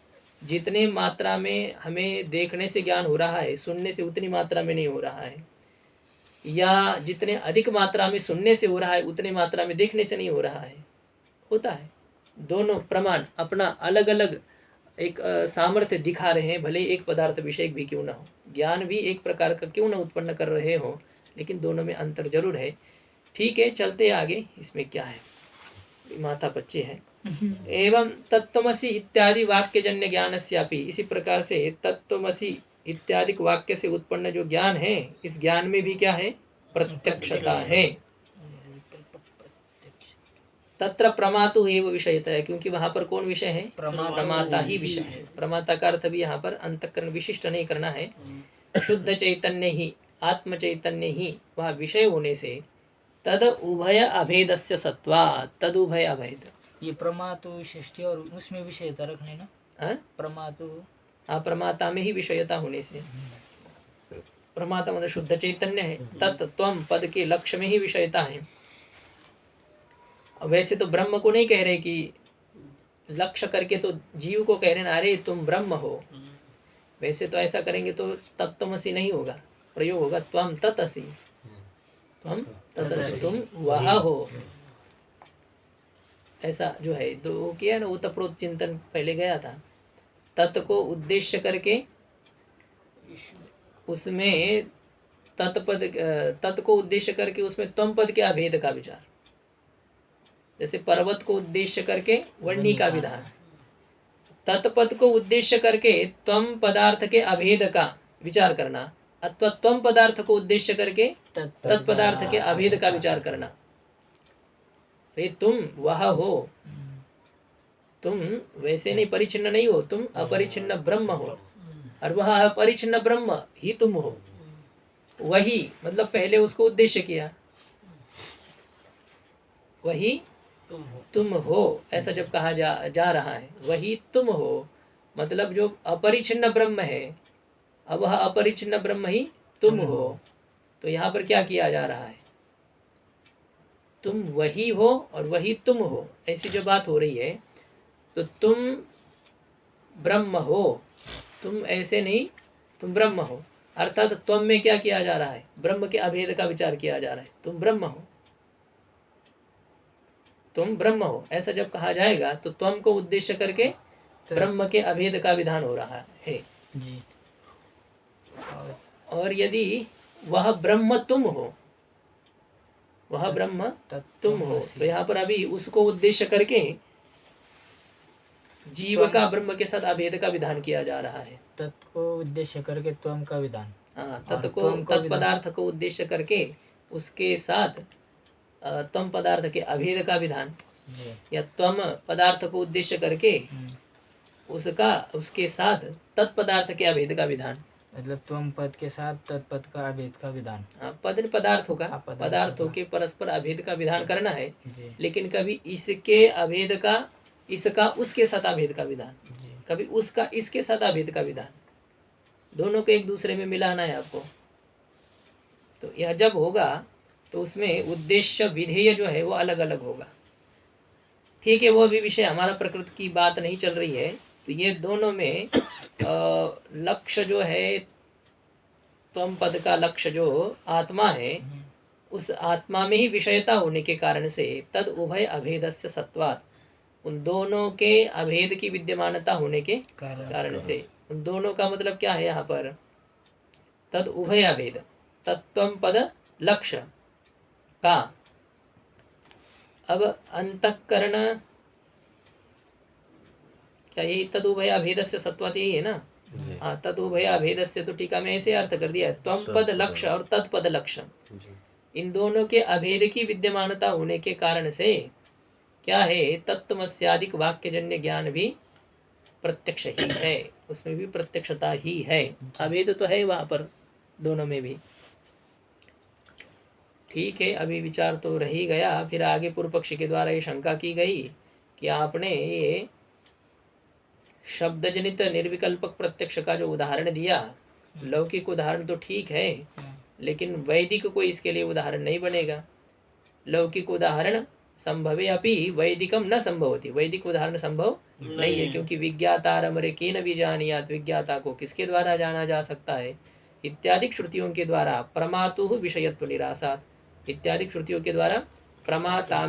जितने मात्रा में हमें देखने से ज्ञान हो रहा है, सुनने से उतनी मात्रा में नहीं हो रहा है, या जितने अधिक मात्रा में सुनने से हो रहा है उतनी मात्रा में देखने से नहीं हो रहा है, होता है। दोनों प्रमाण अपना अलग अलग एक सामर्थ्य दिखा रहे हैं, भले एक पदार्थ विषय भी क्यों ना हो, ज्ञान भी एक प्रकार का क्यों ना उत्पन्न कर रहे हो, लेकिन दोनों में अंतर जरूर है। ठीक है, चलते आगे। इसमें क्या है, माथा पच्ची है। एवं तत्त्वमसि इत्यादि वाक्यजन्य ज्ञानस्यापि, इसी प्रकार से तत्त्वमसि इत्यादि वाक्य से उत्पन्न जो ज्ञान है, इस ज्ञान में भी क्या है? प्रत्यक्षता है। तत्र प्रमातु एव विषयता है, क्योंकि वहां पर कौन विषय है? प्रमाता ही विषय है। प्रमाता का अर्थ भी यहाँ पर अंतःकरण विशिष्ट नहीं करना है, शुद्ध चैतन्य ही, आत्म चैतन्य ही वह विषय होने से तद उभय अभेदस्य सत्वात्, तद उभय अभेद। ये प्रमातु षष्ठी और उसमें विषयता रखने ना, प्रमातु प्रमाता में ही विषयता होने से, प्रमाता मतलब शुद्ध चैतन्य है, तत्त्वम पद के लक्ष्य में ही विषयता है। वैसे तो ब्रह्म को नहीं कह रहे कि लक्ष्य करके, तो जीव को कह रहे ना, अरे तुम ब्रह्म हो। वैसे तो ऐसा करेंगे तो तत्त्वमसि नहीं होगा, प्रयोग होगा त्वम ततसि, त्वम ततसि, तुम वह हो, ऐसा जो है। तो किया ना, ओतप्रोत चिंतन पहले गया था। तत् को उद्देश्य करके उसमें तत् को उद्देश्य करके उसमें त्वम पद के अभेद का विचार, जैसे पर्वत को उद्देश्य करके वर्णी का विधान, तत्पद को उद्देश्य करके त्वम पदार्थ के अभेद का विचार करना, अथवा त्वम पदार्थ को उद्देश्य करके तत्पदार्थ के अभेद का विचार करना। रे तुम वह हो, तुम वैसे नहीं परिचिन्न नहीं हो, तुम अपरिचिन्न ब्रह्म हो, और वह अपरिचिन्न ब्रह्म ही तुम हो। वही मतलब पहले उसको उद्देश्य किया, वही तुम हो ऐसा जब कहा जा रहा है, वही तुम हो मतलब जो अपरिछिन्न ब्रह्म है, अब वह अपरिछिन्न ब्रह्म ही तुम हो। तो यहाँ पर क्या किया जा रहा है, तुम वही हो और वही तुम हो, ऐसी जो बात हो रही है। तो तुम ब्रह्म हो, तुम ऐसे नहीं, तुम ब्रह्म हो, अर्थात त्वम में क्या किया जा रहा है, ब्रह्म के अभेद का विचार किया जा रहा है। तुम ब्रह्म हो, तुम ब्रह्म हो ऐसा जब कहा जाएगा तो त्वम को उद्देश्य करके ब्रह्म के अभेद का विधान हो रहा है जी। और यदि वह ब्रह्म तुम हो, वह ब्रह्म तुम हो, तो यहाँ पर अभी उसको उद्देश्य करके जीव का ब्रह्म के साथ अभेद का विधान किया जा रहा है। तत् को उद्देश्य करके त्वम का विधान, हाँ, और त्वम का तत्पदार्थ को उद्देश्य करके उसके साथ त्वम पदार्थ के अभेद का विधान, जी। या त्वम पदार्थ को उद्देश्य करके उसके साथ तत्पदार्थ के अभेद का विधान, मतलब त्वम पद के साथ तत्पद का अभेद का विधान। हाँ, पदार्थों का, पदार्थों के परस्पर अभेद का विधान करना है, जी। लेकिन कभी इसके अभेद का इसका उसके साथ अभेद का विधान, जी। कभी उसका इसके साथ अभेद का विधान, दोनों को एक दूसरे में मिलाना है आपको। तो यह जब होगा तो उसमें उद्देश्य विधेय जो है वो अलग अलग होगा। ठीक है, वो भी विषय हमारा प्रकृति की बात नहीं चल रही है। तो ये दोनों में लक्ष्य जो है, त्वम पद का लक्ष्य जो आत्मा है, उस आत्मा में ही विषयता होने के कारण से तद उभय अभेदस्य सत्वात्, उन दोनों के अभेद की विद्यमानता होने के कारण से, उन दोनों का मतलब क्या है यहाँ पर, तद उभय अभेद, तत्त्वम पद लक्ष्य का। अब अंतःकरण, क्या यही तद उभय अभेदस्य सत्वात् यही है ना? हाँ, तद उभय अभेदस्य, तो टीका में ऐसे अर्थ कर दिया है, त्वम पद लक्ष्य और तत्पद लक्ष्य, इन दोनों के अभेद की विद्यमानता होने के कारण से क्या है, तत्त्वमस्यादिक वाक्यजन्य ज्ञान भी प्रत्यक्ष ही है, उसमें भी प्रत्यक्षता ही है, अभेद तो है वहां पर दोनों में भी। ठीक है, अभी विचार तो रह ही गया। फिर आगे पूर्व पक्षी के द्वारा ये शंका की गई कि आपने ये शब्द जनित निर्विकल्पक प्रत्यक्ष का जो उदाहरण दिया, लौकिक उदाहरण तो ठीक है, लेकिन वैदिक कोई इसके लिए उदाहरण नहीं बनेगा। लौकिक उदाहरण संभवे अपि वैदिकम न संभवति, वैदिक उदाहरण संभव नहीं है, क्योंकि विज्ञातारमरे केन विजानीयात्, विज्ञाता को किसके द्वारा जाना जा सकता है, इत्यादि श्रुतियों के द्वारा, प्रमातु विषयत्व निरासात्, इत्यादि श्रुतियों के द्वारा प्रमाता